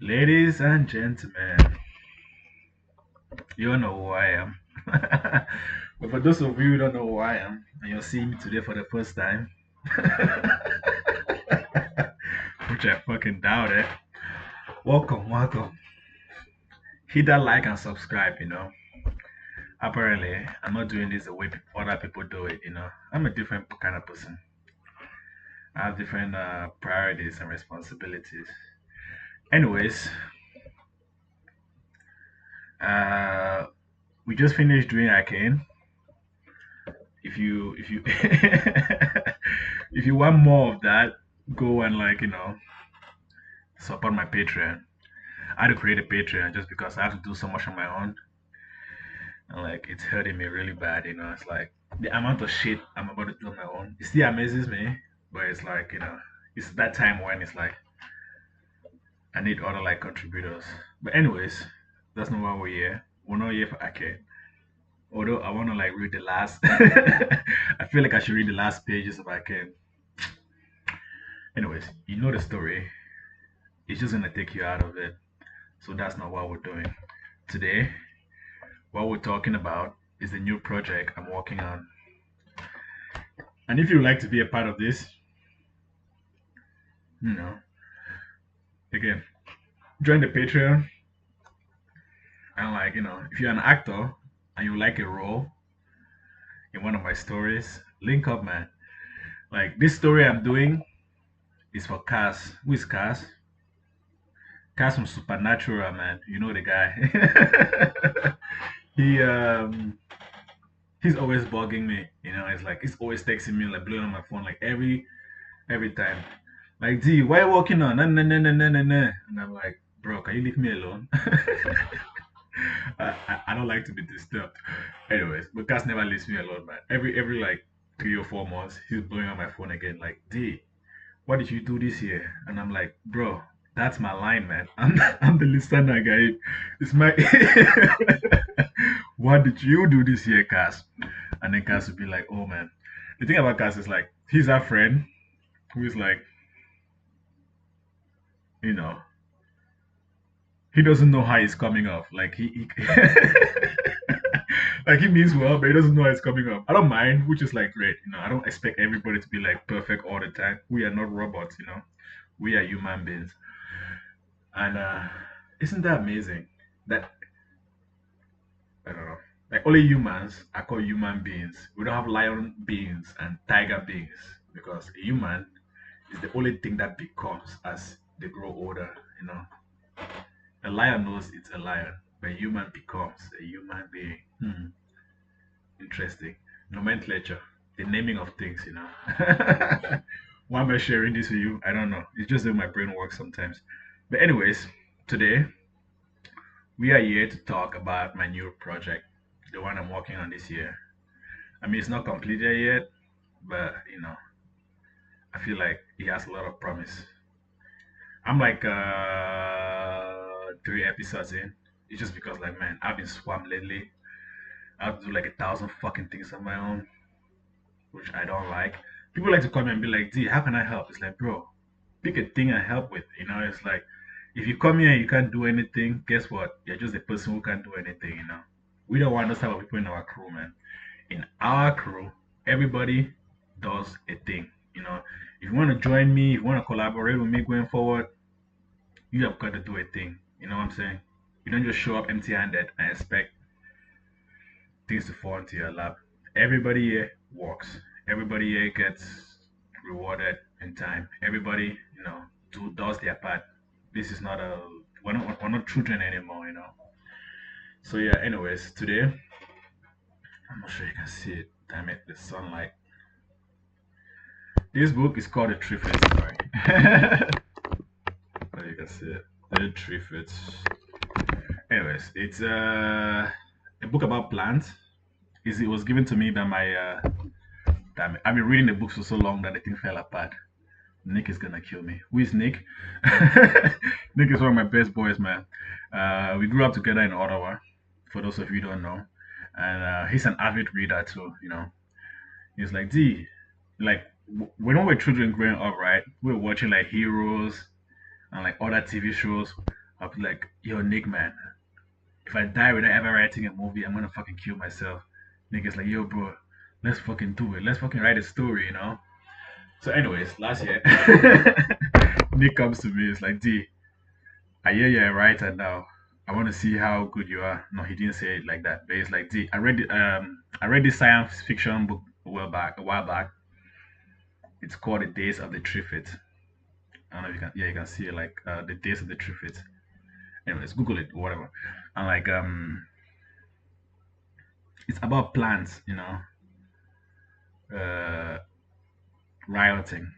Ladies and gentlemen, you know who I am. But for those of you who don't know who I am, and you're seeing me today for the first time, which I fucking doubt it, welcome, welcome. Hit that like and subscribe. Apparently, I'm not doing this the way other people do it. I'm a different kind of person. I have different priorities and responsibilities. Anyways, uh, we just finished doing Arcane. If you if you want more of that, go and support my Patreon. I had to create a Patreon just because I have to do so much on my own, and it's hurting me really bad. It's like the amount of shit I'm about to do on my own. It still amazes me, but it's it's that time when it's like I need other contributors. But anyways, that's not why we're here. We're not here for arcade. Although I want to read the last, I feel like I should read the last pages if I can. Anyways, you know the story. It's just gonna take you out of it. So that's not what we're doing. Today, what we're talking about is the new project I'm working on. And if you'd like to be a part of this, you know, again, join the Patreon. And if you're an actor and you like a role in one of my stories, link up, man. Like this story I'm doing is for Cass. Who is Cass? Cass from Supernatural, man. You know the guy. he he's always bugging me. It's like he's always texting me, like blowing on my phone, like every time. Like, D, why are you working on? Nah, nah, nah, nah, nah, nah, nah. And I'm like, bro, can you leave me alone? I don't like to be disturbed. Anyways, but Cass never leaves me alone, man. Every 3 or 4 months, he's blowing on my phone again, like, D, what did you do this year? And I'm like, bro, that's my line, man. I'm the listener guy. It's my what did you do this year, Cass? And then Cass would be like, oh man. The thing about Cass is like he's our friend who is like, you know, he doesn't know how it's coming off. Like he like he means well, but he doesn't know how it's coming off. I don't mind, which is like great. I don't expect everybody to be like perfect all the time. We are not robots. We are human beings. And isn't that amazing? That I don't know. Like only humans are called human beings. We don't have lion beings and tiger beings because a human is the only thing that becomes as they grow older. A lion knows it's a lion, but a human becomes a human being. Interesting. Nomenclature, the naming of things. Why am I sharing this with you? I don't know. It's just that my brain works sometimes. But anyways, today we are here to talk about my new project, the one I'm working on this year. I mean, it's not completed yet, but I feel like it has a lot of promise. I'm like 3 episodes in. It's just because, like, man, I've been swamped lately. I have to do like 1,000 fucking things on my own, which I don't like. People like to come and be like, D, how can I help? It's like, bro, pick a thing and help with. It's like, if you come here and you can't do anything, guess what? You're just a person who can't do anything. We don't want those type of people in our crew, man. In our crew, everybody does a thing. If you want to join me, if you want to collaborate with me going forward, you have got to do a thing. You know what I'm saying? You don't just show up empty handed and expect things to fall into your lap. Everybody here works. Everybody here gets rewarded in time. Everybody, does their part. This is not a we're not children anymore. So yeah, anyways, today I'm not sure you can see it. Damn it, the sunlight. This book is called the Triffids story. So you can see it. The Triffids. Anyways, it's a book about plants. It was given to me by my damn it. I've been reading the books for so long that the thing fell apart. Nick is gonna kill me. Who is Nick? Nick is one of my best boys, man. We grew up together in Ottawa, for those of you who don't know. And he's an avid reader too. He's like, D, like, when we were children growing up, right? We were watching like Heroes and like other TV shows. I'll be like, yo, Nick, man, if I die without ever writing a movie, I'm gonna fucking kill myself. Nick is like, yo, bro, let's fucking do it. Let's fucking write a story, you know? So, anyways, last year, Nick comes to me. It's like, D, I hear you're a writer now. I want to see how good you are. No, he didn't say it like that. But it's like, D, I read this science fiction book a while back. It's called The Days of the Triffids. I don't know if you can, yeah, you can see it, like The Days of the Triffids. Anyways, Google it, whatever. And like, it's about plants, you know, uh, rioting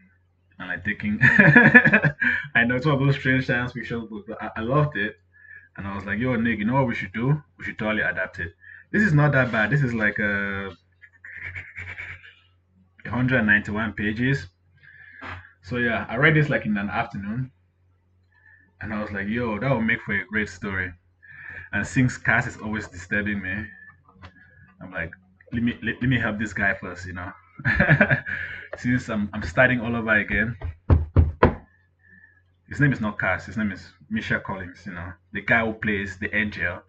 and like taking. I know it's one of those strange science fiction books, but I loved it. And I was like, yo, Nick, you know what we should do? We should totally adapt it. This is not that bad. This is like 191 pages. So yeah, I read this like in an afternoon, and I was like, yo, that would make for a great story. And since Cass is always disturbing me, I'm like, let me help this guy first, you know. Since I'm starting all over again. His name is not Cass. His name is Misha Collins. You know, the guy who plays the angel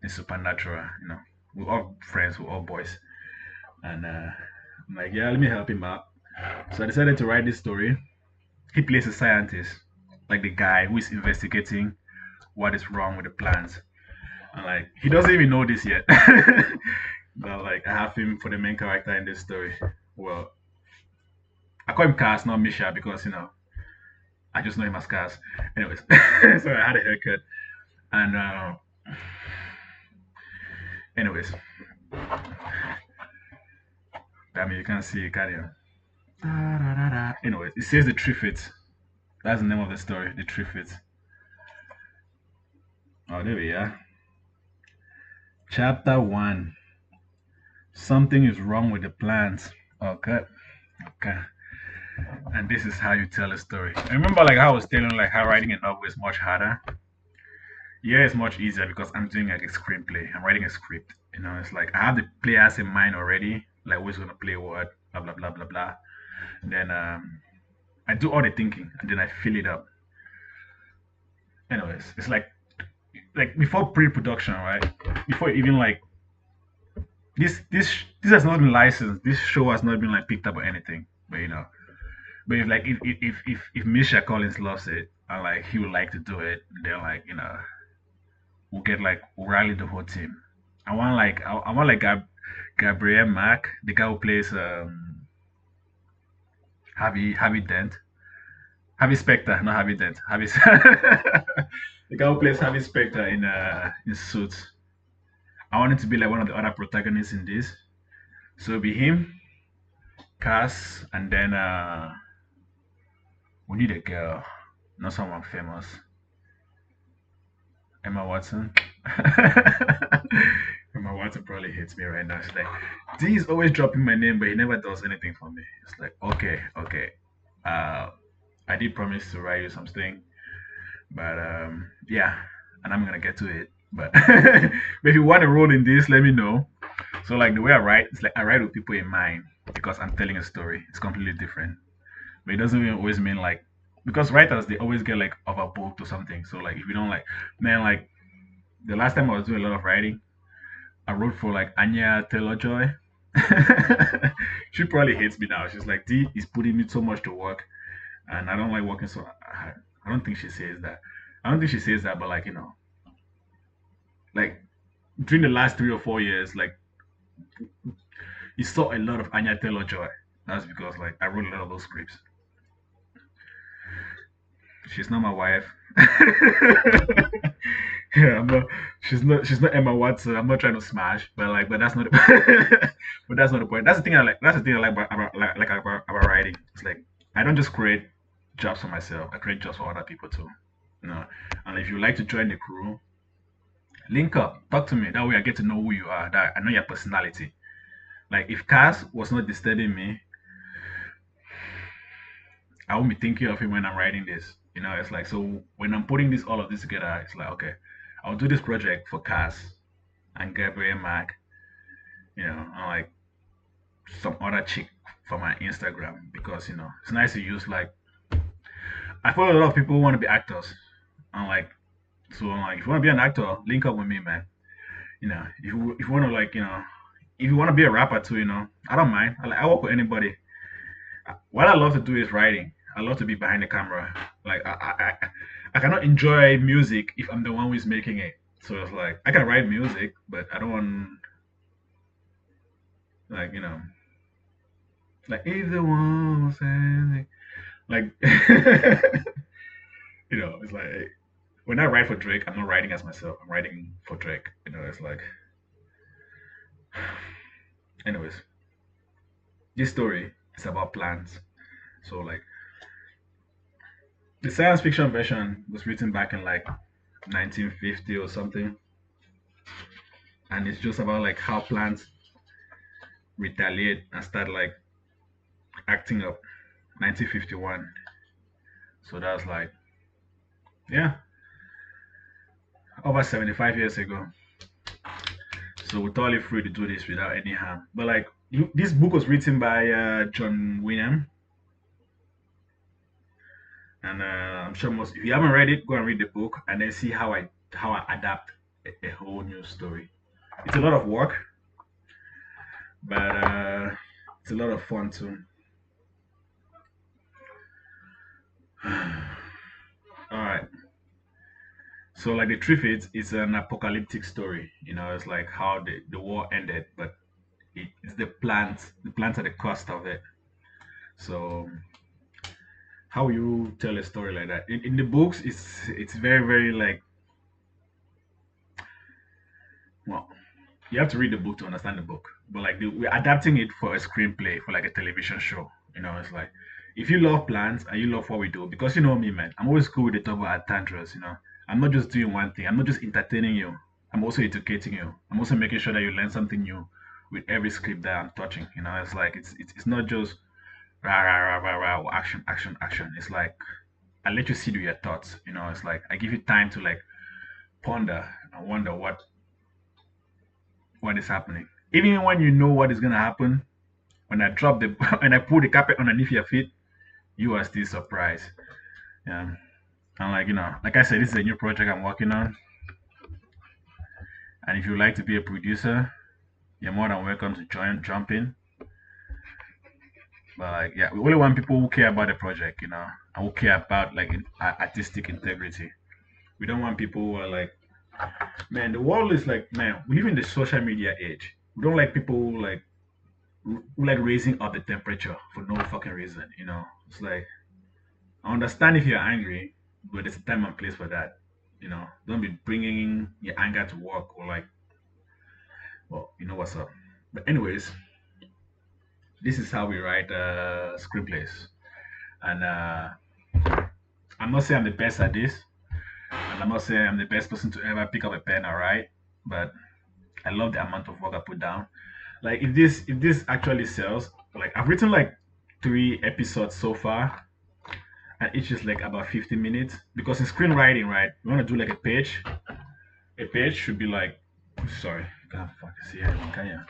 in Supernatural. You know, we're all friends. We're all boys. And I'm like, yeah, let me help him out. So I decided to write this story. He plays a scientist, like the guy who is investigating what is wrong with the plants. And like, he doesn't even know this yet. But like, I have him for the main character in this story. Well, I call him Cass, not Misha, because you know I just know him as Cass. Anyways, so I had a haircut, and anyways, I mean you can't see it, can you? Anyways, it says the Triffids. That's the name of the story, the Triffids. Oh, there we are. Chapter one. Something is wrong with the plants. Okay, okay. And this is how you tell a story. I remember like how I was telling like how writing a novel is much harder. Yeah, it's much easier because I'm doing like a screenplay. I'm writing a script. You know, it's like I have the players in mind already, like who's gonna play what, blah blah blah blah blah. And then I do all the thinking and then I fill it up. Anyways, it's like before pre-production, right? Before even like this has not been licensed. This show has not been like picked up or anything. But you know, but if like if Misha Collins loves it and like he would like to do it, then like you know we'll get like we'll rally the whole team. I want like Gabriel Mack, the guy who plays Harvey Dent. Harvey Specter, not Harvey Dent. Harvey the guy who plays Harvey Specter in Suits. I want him to be like one of the other protagonists in this. So it'll be him, Cass, and then we need a girl, not someone famous. Emma Watson. Emma Watson probably hates me right now. She's like, D is always dropping my name, but he never does anything for me. It's like, okay, okay. Uh, I did promise to write you something, but yeah, and I'm gonna get to it. But but if you want to roll in this, let me know. So like the way I write, it's like I write with people in mind because I'm telling a story. It's completely different, but it doesn't even always mean like because writers they always get like overbooked or something. So like if you don't like, man, like the last time I was doing a lot of writing, I wrote for like Anya Taylor Joy. She probably hates me now. She's like, D is putting me so much to work, and I don't like working so hard. I don't think she says that. I don't think she says that, but like you know, like during the last 3 or 4 years, like you saw a lot of Anya Taylor Joy. That's because like I wrote a lot of those scripts. She's not my wife. Yeah, I'm not. She's not Emma Watson. I'm not trying to smash, but like, but that's not. But that's not the point. That's the thing I like. That's the thing I like about writing. It's like I don't just create jobs for myself. I create jobs for other people too. You know. And if you like to join the crew, link up, talk to me. That way I get to know who you are. That I know your personality. Like if Cass was not disturbing me, I won't be thinking of him when I'm writing this. You know, it's like so when I'm putting this all of this together, it's like okay, I'll do this project for Cass and Gabriel Mack, you know, and like some other chick for my Instagram because you know it's nice to use like I follow a lot of people who want to be actors and like So I'm like, if you want to be an actor, link up with me, man. If you want to like, if you want to be a rapper too, I don't mind. I work with anybody. What I love to do is writing. I love to be behind the camera. Like I cannot enjoy music if I'm the one who is making it. So it's like I can write music, but I don't want like like if the one was anything like it's like when I write for Drake, I'm not writing as myself. I'm writing for Drake. It's like anyways, this story is about plants. So like the science fiction version was written back in like 1950 or something, and it's just about like how plants retaliate and start like acting up. 1951. So that's like yeah, over 75 years ago. So we're totally free to do this without any harm. But like this book was written by John Wyndham, and I'm sure most if you haven't read it, go and read the book and then see how I adapt a whole new story. It's a lot of work, but it's a lot of fun too. All right. So like the Triffids is an apocalyptic story. It's like how the war ended, but it's the plants. The plants are the cost of it. So how you tell a story like that? In the books, it's very very like well, you have to read the book to understand the book. But like we're adapting it for a screenplay for like a television show. It's like if you love plants and you love what we do, because you know me, man, I'm always cool with the double entendres. I'm not just doing one thing. I'm not just entertaining you. I'm also educating you. I'm also making sure that you learn something new with every script that I'm touching. It's like it's not just rah rah rah rah rah action action action. It's like I let you sit with your thoughts. It's like I give you time to like ponder and wonder what is happening. Even when you know what is gonna happen, when I drop the when I pull the carpet underneath your feet, you are still surprised. Yeah. And like like I said, this is a new project I'm working on. And if you like to be a producer, you're more than welcome to jump in. But like yeah, we only want people who care about the project, and who care about like artistic integrity. We don't want people who are like, man, the world is like, man, we live in the social media age. We don't like people who like raising up the temperature for no fucking reason. It's like I understand if you're angry, but there's a time and place for that. Don't be bringing your anger to work or like, well, you know what's up. But anyways, this is how we write screenplays, and I'm not saying I'm the best at this, and I'm not saying I'm the best person to ever pick up a pen and write, but I love the amount of work I put down. Like if this actually sells, like I've written like 3 episodes so far, and each is like about 50 minutes. Because in screenwriting, right, we want to do like a page. A page should be like, sorry, you can't fucking see anything, can you?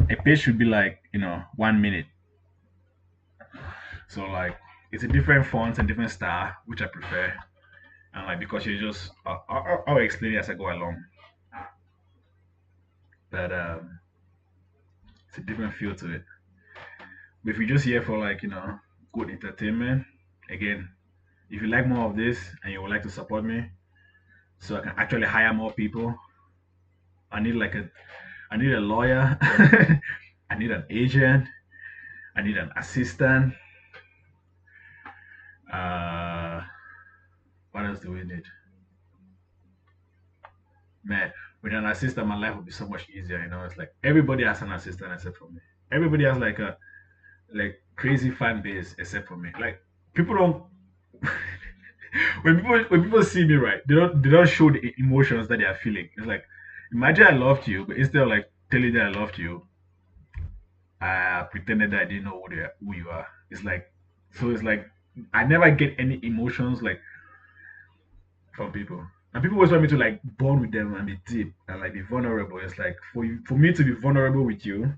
A page should be like 1 minute. So like it's a different font and different style, which I prefer. And like because you just I'll explain it as I go along. But it's a different feel to it. But if you're just here for like good entertainment, again, if you like more of this and you would like to support me, so I can actually hire more people, I need like I need a lawyer, I need an agent, I need an assistant. Uh, what else do we need? Man, with an assistant, my life would be so much easier. It's like everybody has an assistant except for me. Everybody has like a crazy fan base except for me. Like people don't when people see me, right, they don't show the emotions that they are feeling. It's like imagine I loved you, but instead of like telling you that I loved you, I pretended that I didn't know who you are. It's like so it's like I never get any emotions like from people. And people always want me to like bond with them and be deep and like be vulnerable. It's like for me to be vulnerable with you,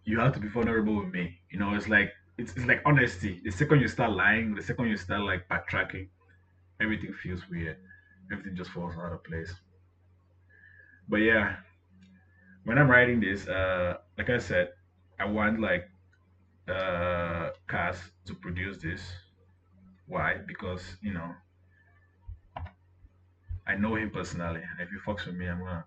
you have to be vulnerable with me. It's like it's like honesty. The second you start lying, the second you start like backtracking, everything feels weird. Everything just falls out of place. But yeah, when I'm writing this, like I said, I want like Cass to produce this. Why? Because I know him personally. And if he fucks with me, I'm gonna.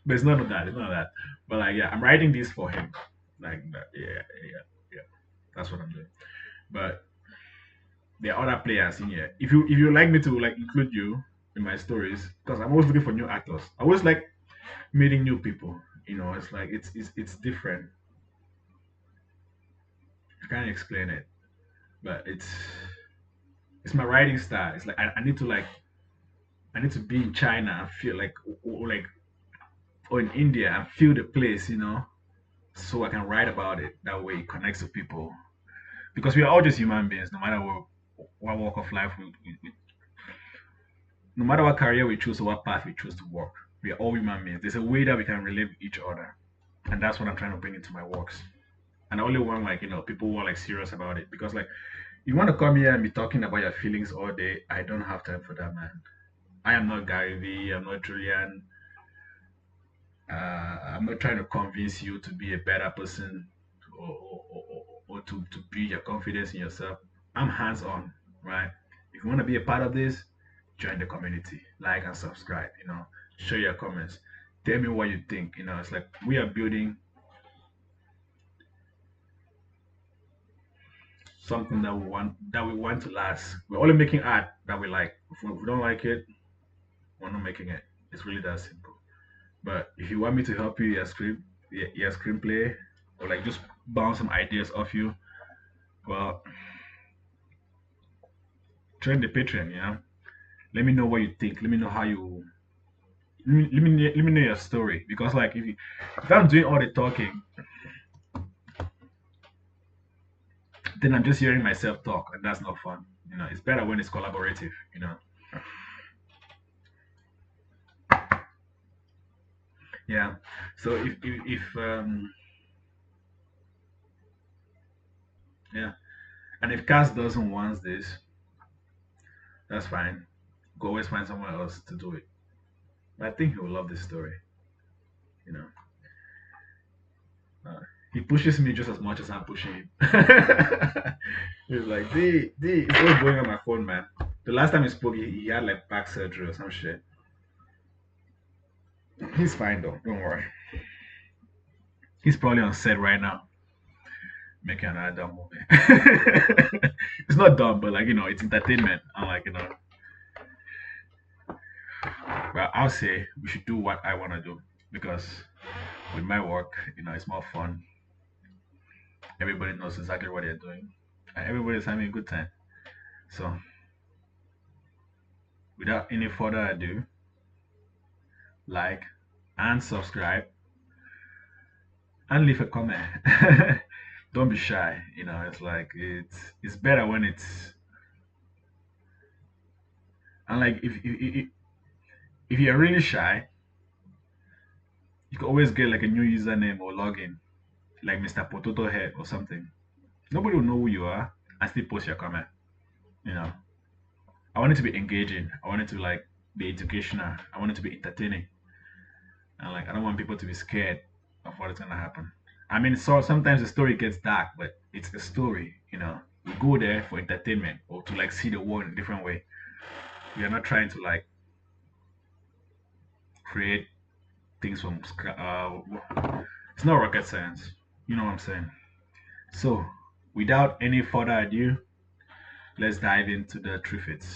But it's none of that. It's none of that. But like, yeah, I'm writing this for him. Like, yeah, yeah, yeah. That's what I'm doing. But there are other players in here. If you like me to like include you in my stories, because I'm always looking for new actors. I always like meeting new people. It's like it's different. I can't explain it, but it's my writing style. It's like I need to be in China and feel like or in India and feel the place, so I can write about it. That way it connects to people because we are all just human beings, no matter what walk of life no matter what career we choose or what path we choose to walk. We are all human beings. There's a way that we can relate with each other, and that's what I'm trying to bring into my works. And I only want like people who are like serious about it because like you want to come here and be talking about your feelings all day. I don't have time for that, man. I am not Gary Vee. I'm not Julian. I'm not trying to convince you to be a better person or to build your confidence in yourself. I'm hands on, right? If you want to be a part of this, join the community, like and subscribe, share your comments. Tell me what you think. It's like we are building something that we want to last. We're only making art that we like. If we don't like it, we're not making it. It's really that simple. But if you want me to help you your screenplay, or like just bounce some ideas off you, well, join the Patreon. Let me know what you think. Let me know how you. Let me know your story because like if I'm doing all the talking, then I'm just hearing myself talk, and that's not fun. It's better when it's collaborative. Yeah. So if yeah, and if Cass doesn't want this, that's fine. Go always find someone else to do it. But I think he will love this story. You know, uh, he pushes me just as much as I'm pushing him. He's like, D, it's always going on my phone, man. The last time he spoke, he had like back surgery or some shit. He's fine though. Don't worry. He's probably on set right now making another dumb movie. It's not dumb, but like it's entertainment. I'm like well, I'll say we should do what I want to do because with my work, it's more fun. Everybody knows exactly what they're doing, and everybody's having a good time. So, without any further ado, like and subscribe and leave a comment. Don't be shy. It's like it's better when it's and like if you're really shy, you can always get like a new username or login, like Mr. Potato Head or something. Nobody will know who you are and still post your comment. You know, I want it to be engaging. I want it to like be educational. I want it to be entertaining. And like I don't want people to be scared of what is gonna happen. I mean, so sometimes the story gets dark, but it's a story. We go there for entertainment or to like see the world in a different way. We are not trying to like create things from it's not rocket science. You know what I'm saying? So, without any further ado, let's dive into the Triffids.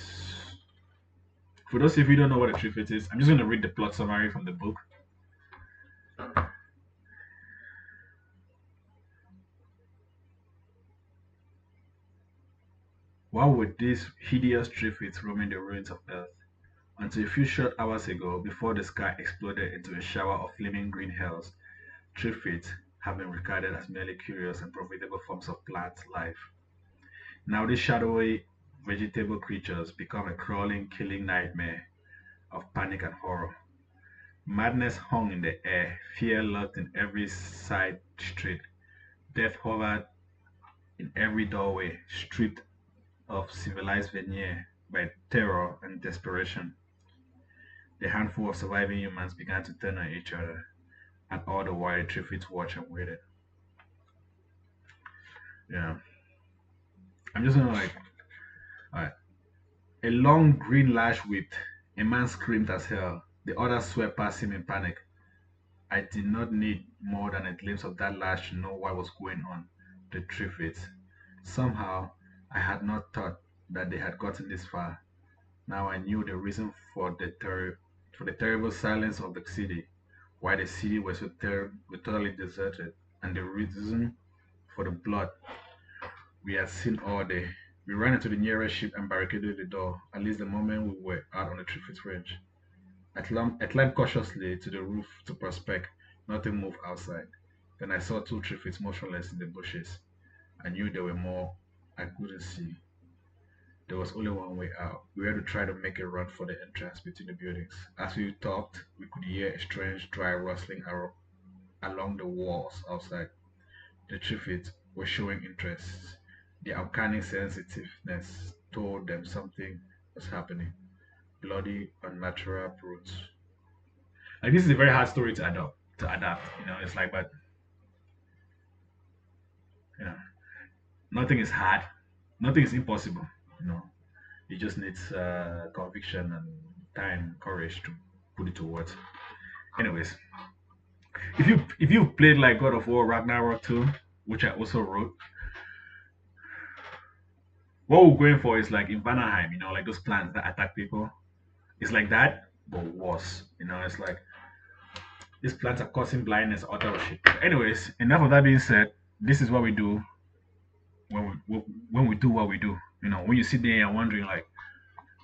For those of you who don't know what a Triffids is, I'm just going to read the plot summary from the book. Why were these hideous Triffids roaming the ruins of Earth? Until a few short hours ago, before the sky exploded into a shower of flaming green hells, Triffids have been regarded as merely curious and profitable forms of plant life. Now these shadowy vegetable creatures become a crawling, killing nightmare of panic and horror. Madness hung in the air, fear lurked in every side street, death hovered in every doorway, stripped of civilized veneer. by terror and desperation. The handful of surviving humans began to turn on each other, and all the while the Triffids watched and waited. Yeah, I'm just gonna like, alright. A long green lash whipped. A man screamed as hell. The others swept past him in panic. I did not need more than a glimpse of that lash to know what was going on. The Triffids. Somehow, I had not thought that they had gotten this far. Now I knew the reason for the terrible silence of the city, why the city was totally deserted, and the reason for the blood we had seen all day. We ran into the nearest ship and barricaded the door, at least the moment we were out on the Triffids range. I climbed cautiously to the roof to prospect. Nothing moved outside. Then I saw two Triffids motionless in the bushes. I knew there were more I couldn't see. There was only one way out. We had to try to make a run for the entrance between the buildings. As we talked, we could hear a strange, dry rustling along the walls outside. The Triffids were showing interest. Their uncanny sensitiveness told them something was happening. Bloody, unnatural brutes. Like this is a very hard story to adapt. It's like, but you know, nothing is hard, nothing is impossible. You know, it just needs conviction and time, courage to put it to words. Anyways, if you played like God of War Ragnarok 2, which I also wrote, what we're going for is like in Vanaheim, like those plants that attack people. It's like that, but worse. It's like these plants are causing blindness, all that shit. Anyways, enough of that being said, this is what we do when we do what we do. When you sit there and wondering like,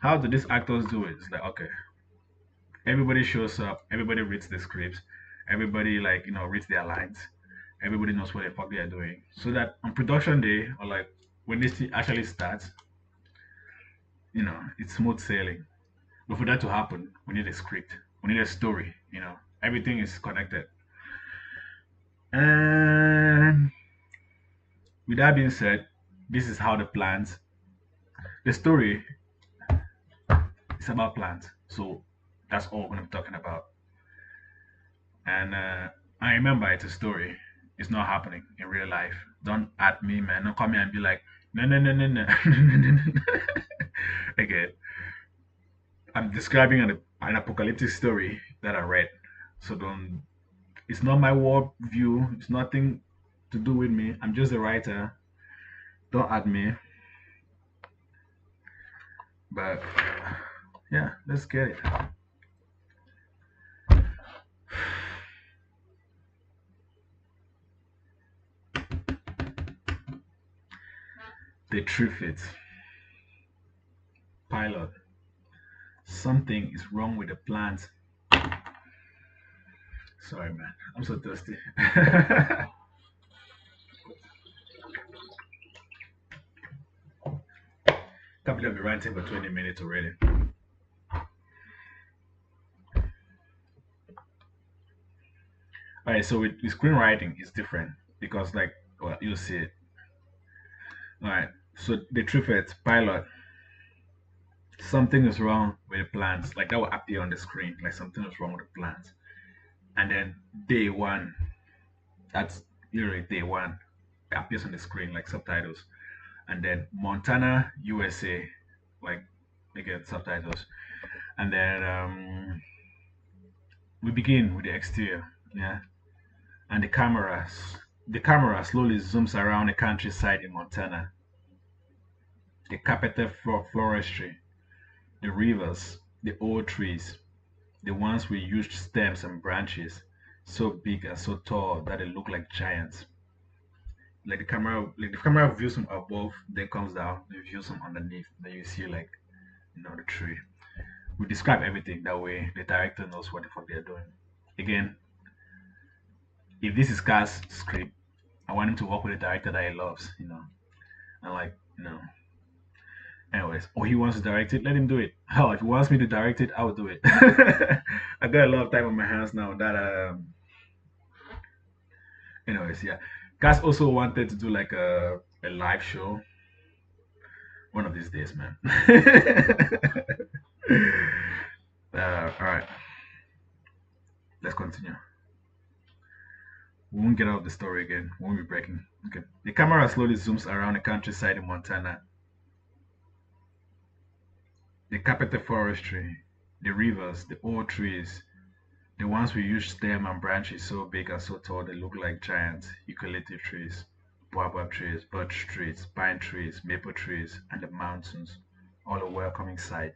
how do these actors do it? It's like, okay, everybody shows up, everybody reads the scripts, everybody like reads their lines, everybody knows what the fuck they are doing, so that on production day or like when this thing actually starts, it's smooth sailing. But for that to happen, we need a script, we need a story. Everything is connected. And with that being said, this is how the story is about plants. So that's all we're going to be talking about. And I remember it's a story. It's not happening in real life. Don't at me, man. Don't come here and be like, no, no, no, no, no. Again, I'm describing an apocalyptic story that I read. So don't, it's not my world view. It's nothing to do with me. I'm just a writer. Don't at me. But yeah, let's get it. The Triffids. Pilot. Something is wrong with the plant. Sorry, man. I'm so thirsty. Can't believe I've been ranting for 20 minutes already. Alright, so with screenwriting, it's different because, like, well, you'll see it. Alright, so the Triffids pilot, something is wrong with the plants. Like, that will appear on the screen, like, something is wrong with the plants. And then day one, that's literally day one, it appears on the screen, like subtitles. And then Montana, USA, like, again, subtitles. And then we begin with the exterior, yeah. And the camera slowly zooms around the countryside in Montana. The carpeted forestry, the rivers, the old trees, the ones with huge stems and branches, so big and so tall that they look like giants. Like the camera views them above, then comes down, then views them underneath, then you see like the tree. We describe everything that way. The director knows what the fuck they're doing. Again, if this is Car's script, I want him to work with a director that he loves, and like, anyways, or he wants to direct it, let him do it. Hell, if he wants me to direct it, I will do it. I got a lot of time on my hands now that anyways, yeah. Gus also wanted to do like a live show One of these days, man. All right, let's continue. We won't get out of the story again. We won't be breaking. Okay. The camera slowly zooms around the countryside in Montana. The carpeted forestry, the rivers, the old trees, the ones with huge stem and branches so big and so tall they look like giants, eucalyptus trees, baobab trees, birch trees, pine trees, maple trees, and the mountains, all a welcoming sight.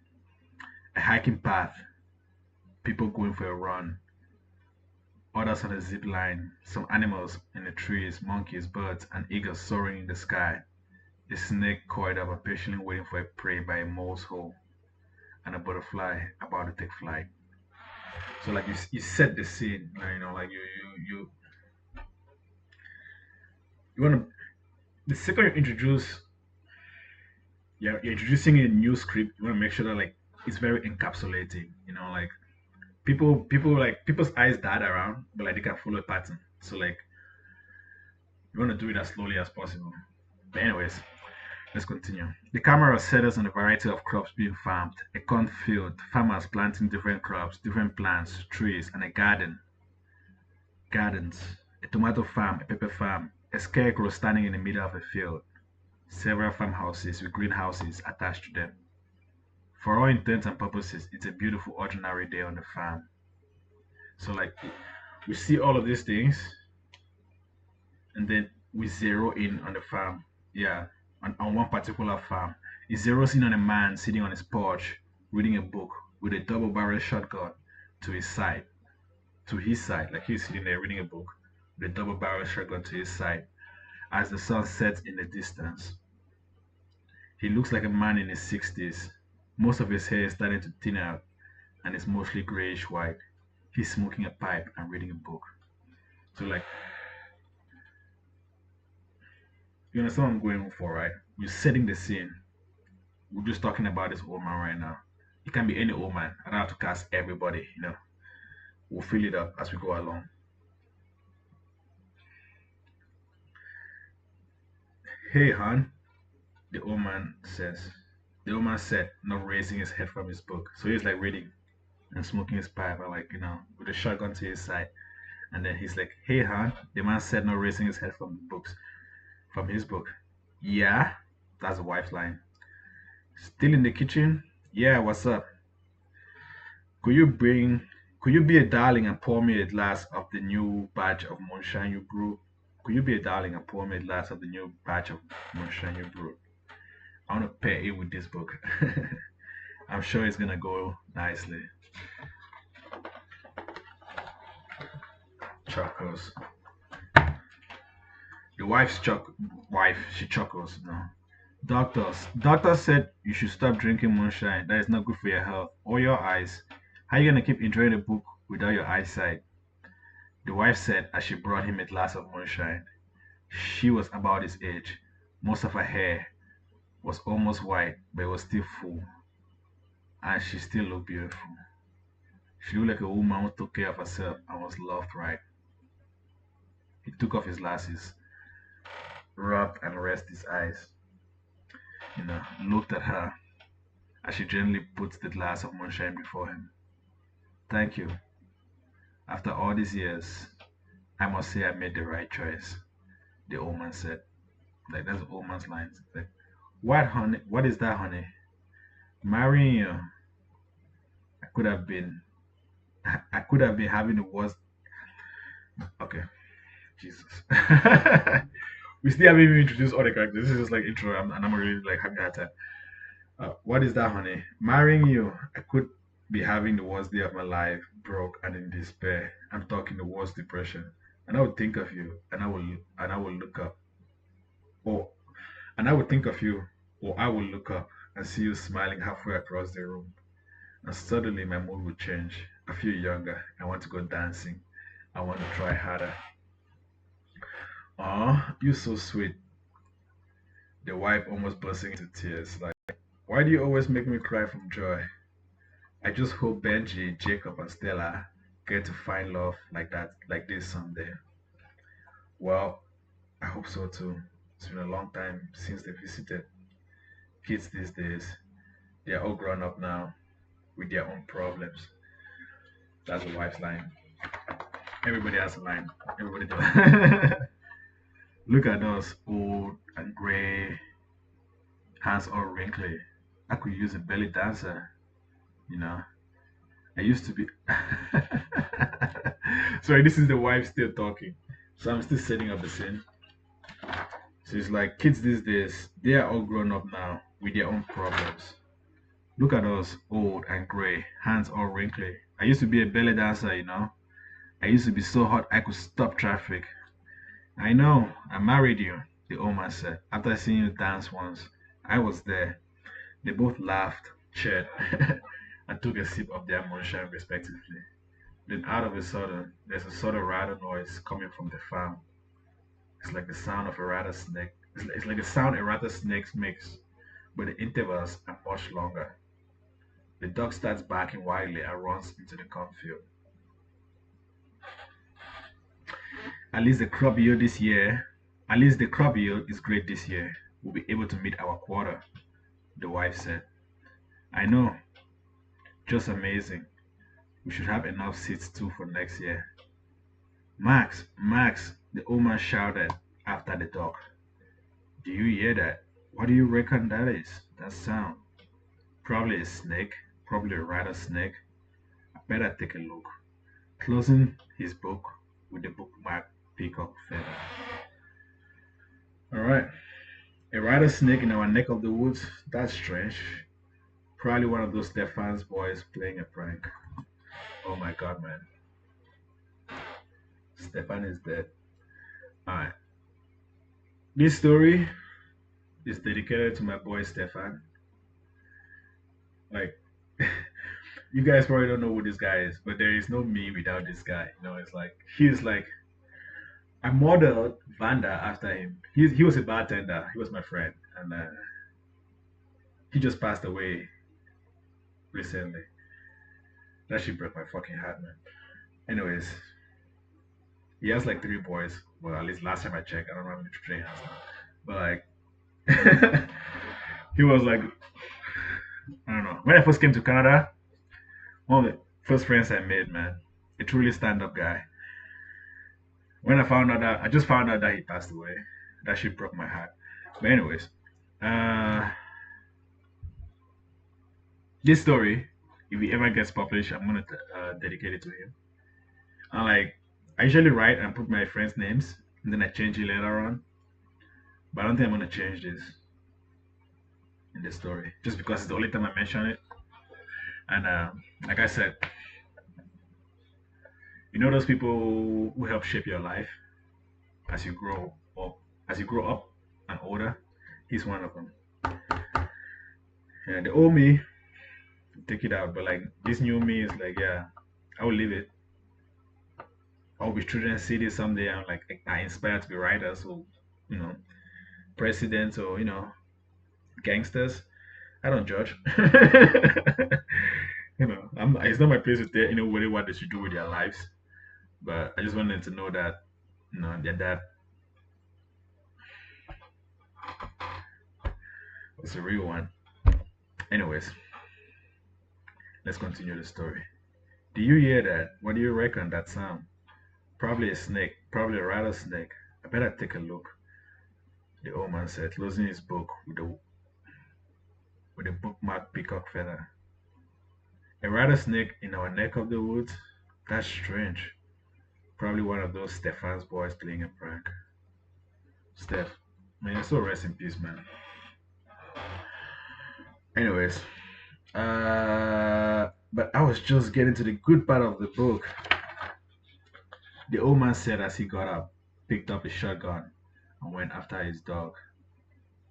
A hiking path, people going for a run, others on a zip line, some animals in the trees, monkeys, birds, and eagles soaring in the sky, a snake coiled up and patiently waiting for a prey by a mole's hole, and a butterfly about to take flight. So like you set the scene, like you want to the second you introduce, you're introducing a new script. You want to make sure that like it's very encapsulating. Like people's eyes dart around, but like they can follow a pattern. So like you want to do it as slowly as possible. But anyways, let's continue. The camera settles on a variety of crops being farmed. A cornfield, farmers planting different crops, different plants, trees, and a gardens, a tomato farm, a pepper farm, a scarecrow standing in the middle of a field, several farmhouses with greenhouses attached to them. For all intents and purposes, it's a beautiful ordinary day on the farm. So like we see all of these things and then we zero in on the farm. Yeah, on one particular farm. It zeroes in on a man sitting on his porch reading a book with a double barrel shotgun to his side. To his side, like he's sitting there reading a book with a double barrel shotgun to his side as the sun sets in the distance. He looks like a man in his 60s. Most of his hair is starting to thin out and is mostly grayish white. He's smoking a pipe and reading a book. So, like, you understand what I'm going for, right? We're setting the scene. We're just talking about this old man right now. It can be any old man. I don't have to cast everybody. We'll fill it up as we go along. Hey, hon, the old man says. The old man said, not raising his head from his book. So he's like reading and smoking his pipe, and like, with a shotgun to his side. And then he's like, "Hey, hon," the man said, not raising his head from his book. "Yeah," that's the wife's line. "Still in the kitchen?" "Yeah, what's up?" Could you bring, could you be a darling and pour me a glass of the new batch of moonshine you brew? Could you be a darling and pour me a glass of the new batch of moonshine you brew? I want to pair it with this book. I'm sure it's gonna go nicely. Chuckles. The wife, she chuckles. No. Doctor said you should stop drinking moonshine. That is not good for your health or your eyes. How are you gonna keep enjoying a book without your eyesight? The wife said as she brought him a glass of moonshine. She was about his age. Most of her hair was almost white, but it was still full, and she still looked beautiful. She looked like a woman who took care of herself and was loved right. He took off his glasses, rubbed and rested his eyes, looked at her as she gently puts the glass of moonshine before him. "Thank you. After all these years, I must say I made the right choice," the old man said. Like, that's the old man's lines. Like, "What, honey? What is that, honey? Marrying you. I could have been, I could have been having the worst." Okay, Jesus. We still haven't even introduced all the characters. This is just like intro, and I'm really like having a hard time. What is that, honey? Marrying you. I could be having the worst day of my life, broke and in despair. I'm talking the worst depression. And I would think of you, and I will look up, or and I would think of you, or I will look up and see you smiling halfway across the room. And suddenly my mood would change. I feel younger. I want to go dancing. I want to try harder. Aw, you're so sweet. The wife almost bursting into tears. Like, why do you always make me cry from joy? I just hope Benji, Jacob, and Stella get to find love like that, like this someday. Well, I hope so too. It's been a long time since they visited. Kids these days, they're all grown up now with their own problems. That's the wife's line. Everybody has a line. Everybody does. Look at us, old and gray, hands all wrinkly. I could use a belly dancer, you know. I used to be. Sorry, this is the wife still talking. So I'm still setting up the scene. So it's like kids these days, they are all grown up now with their own problems. Look at us, old and gray, hands all wrinkly. I used to be a belly dancer, you know. I used to be so hot I could stop traffic. I know, I married you, the old man said. After seeing you dance once, I was there. They both laughed, cheered, and took a sip of their moonshine respectively. Then out of a sudden, there's a sort of rattle noise coming from the farm. It's like the sound of a rattlesnake. It's like the sound a rattlesnake makes, but the intervals are much longer. The dog starts barking wildly and runs into the cornfield. At least the crop yield this year, at least the crop yield is great this year. We'll be able to meet our quota, the wife said. I know, just amazing. We should have enough seeds too for next year. Max, Max, the old man shouted after the dog. Do you hear that? What do you reckon that is? That sound? Probably a snake, probably a rattlesnake. I better take a look. Closing his book with the bookmark peacock feather. Alright. A rattlesnake in our neck of the woods? That's strange. Probably one of those Stefan's boys playing a prank. Oh my god, man. Stefan is dead. Alright. This story is dedicated to my boy Stefan. Like, you guys probably don't know who this guy is, but there is no me without this guy. You know, it's like, he's like, I modeled Vanda after him. He was a bartender, he was my friend, and he just passed away recently. That shit broke my fucking heart, man. Anyways, he has like three boys. Well, at least last time I checked, I don't know how many children he has now. But like, he was like, I don't know. When I first came to Canada, one of the first friends I made, man, a truly stand-up guy. When I found out that, I just found out that he passed away. That shit broke my heart. But anyways, uh, this story, if he ever gets published, I'm gonna dedicate it to him. And like, I usually write and put my friends' names, and then I change it later on. But I don't think I'm gonna change this in the story, just because it's the only time I mention it. And like I said, you know those people who help shape your life as you grow up, and older. He's one of them. Yeah, the old me take it out, but like this new me is like, yeah, I will leave it. I'll be children see this someday. I'm like, I inspired to be writers or, you know, presidents or, you know, gangsters. I don't judge. You know, it's not my place to tell anybody what they should do with their lives. But I just wanted to know that, you know, their dad was a real one. Anyways, let's continue the story. Do you hear that? What do you reckon that sound? Probably a snake, probably a rattlesnake. I better take a look, the old man said, closing his book with a bookmark peacock feather. A rattlesnake in our neck of the woods? That's strange. Probably one of those Stefan's boys playing a prank. Steph, man, you're so rest in peace, man. Anyways, but I was just getting to the good part of the book. The old man said as he got up, picked up a shotgun, and went after his dog.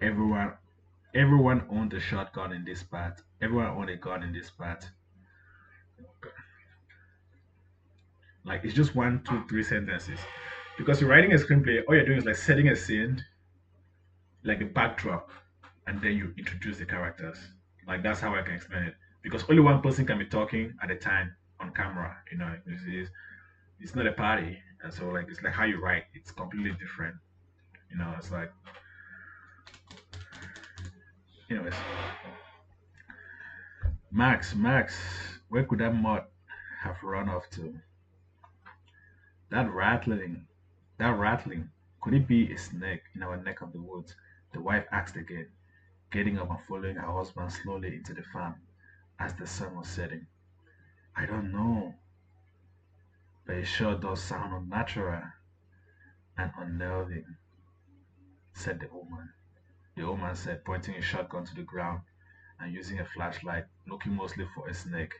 Everyone, everyone owned a shotgun in this part. Everyone owned a gun in this part. Like it's just one, two, three sentences. Because you're writing a screenplay, all you're doing is like setting a scene, like a backdrop, and then you introduce the characters. Like that's how I can explain it. Because only one person can be talking at a time on camera. You know, it's not a party, and so like it's like how you write. It's completely different. You know, it's like Anyways, Max, where could that mud have run off to? That rattling, that rattling, could it be a snake in our neck of the woods? The wife asked again, getting up and following her husband slowly into the farm as the sun was setting. I don't know, but it sure does sound unnatural and unnerving, said the old man. The old man said, pointing his shotgun to the ground and using a flashlight, looking mostly for a snake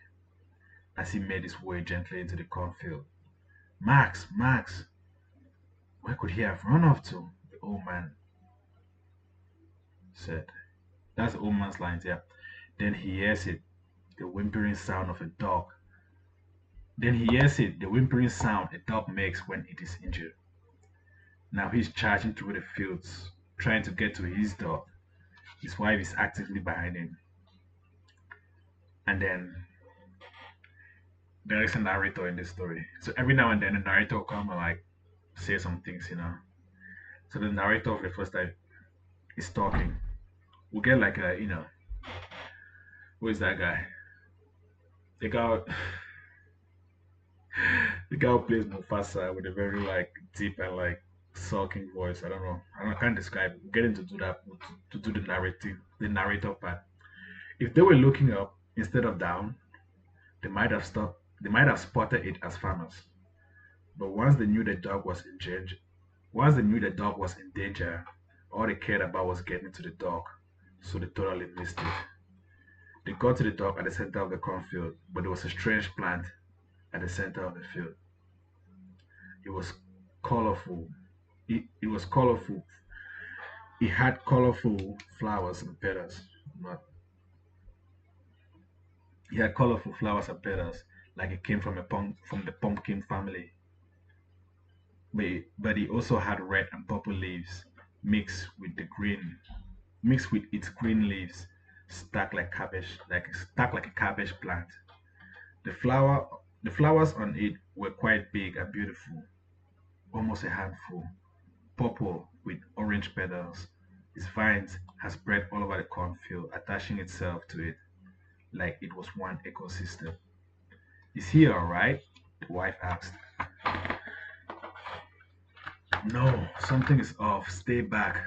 as he made his way gently into the cornfield. Max, where could he have run off to? The old man said. That's the old man's lines, yeah. Then he hears it, the whimpering sound of a dog. Then he hears it, the whimpering sound a dog makes when it is injured. Now he's charging through the fields, trying to get to his dog. His wife is actively behind him. And then there is a narrator in the story. So every now and then the narrator will come and like say some things. So the narrator of the first time is talking. We'll get like who is that guy? The guy the guy who plays Mufasa with a very like deep and like sulking voice. I can't describe it. We'll get him to do that to do the narrator part. If they were looking up instead of down, they might have spotted it as farmers. But once they knew the dog was in danger, all they cared about was getting to the dog. So they totally missed it. They got to the dog at the center of the cornfield, but there was a strange plant at the center of the field. It was colorful. It was colorful. It had colorful flowers and petals. Not, it had colorful flowers and petals, like it came from the pumpkin family. But it also had red and purple leaves mixed with the green, mixed with its green leaves, stacked like a cabbage plant. The flower, the flowers on it were quite big and beautiful, almost a handful, purple with orange petals. Its vines had spread all over the cornfield, attaching itself to it like it was one ecosystem. Is he alright? The wife asked. No, something is off. Stay back.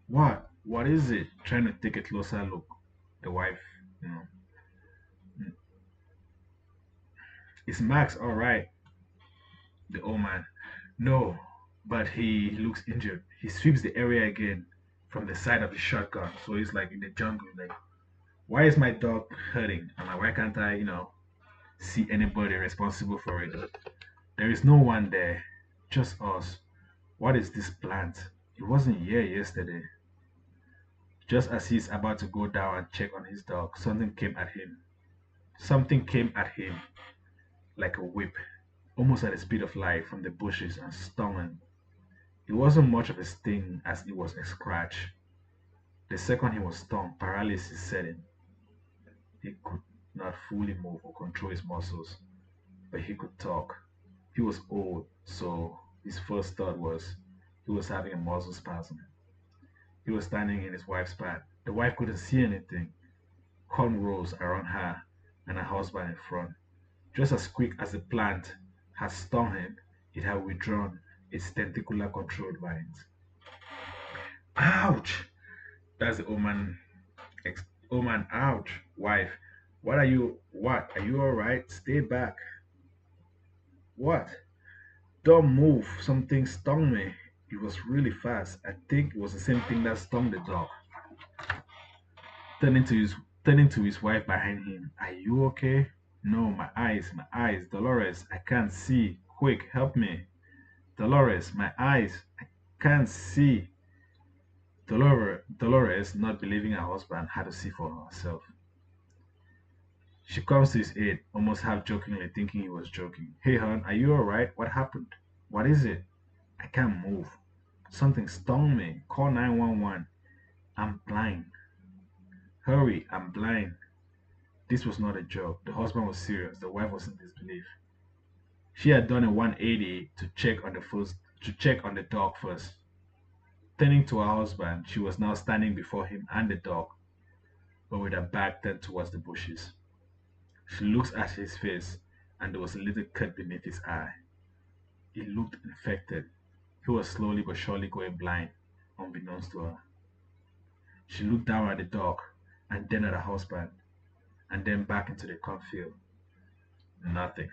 What? What is it? Trying to take a closer look. The wife, you know. Is Max alright? The old man. No, but he looks injured. He sweeps the area again from the side of the shotgun. So he's like in the jungle, like, why is my dog hurting? I'm like, why can't I, see anybody responsible for it? There is no one there, just us. What is this plant? It wasn't here yesterday. Just as he's about to go down and check on his dog, something came at him. Something came at him like a whip, almost at the speed of light from the bushes and stung him. It wasn't much of a sting as it was a scratch. The second he was stung, paralysis set in. He could not fully move or control his muscles, but he could talk. He was old, so his first thought was he was having a muscle spasm. He was standing in his wife's path. The wife couldn't see anything. Corn rose around her and her husband in front. Just as quick as the plant had stung him, it had withdrawn its tentacular controlled vines. Ouch! That's the old man. Old man, ouch! Wife, what are you? What? Are you alright? Stay back. What? Don't move. Something stung me. It was really fast. I think it was the same thing that stung the dog. Turning to his turning to his wife behind him. Are you okay? No, my eyes. Dolores, I can't see. Quick, help me. Dolores, my eyes. I can't see. Dolores, not believing her husband, had to see for herself. She comes to his aid, almost half jokingly, thinking he was joking. Hey, hon, are you alright? What happened? What is it? I can't move. Something stung me. Call 911. I'm blind. Hurry, I'm blind. This was not a joke. The husband was serious. The wife was in disbelief. She had done a 180 to check on the dog first. Turning to her husband, she was now standing before him and the dog. but with her back turned towards the bushes. She looks at his face, and there was a little cut beneath his eye. It looked infected. He was slowly but surely going blind, unbeknownst to her. She looked down at the dog, and then at her husband, and then back into the cornfield. Nothing.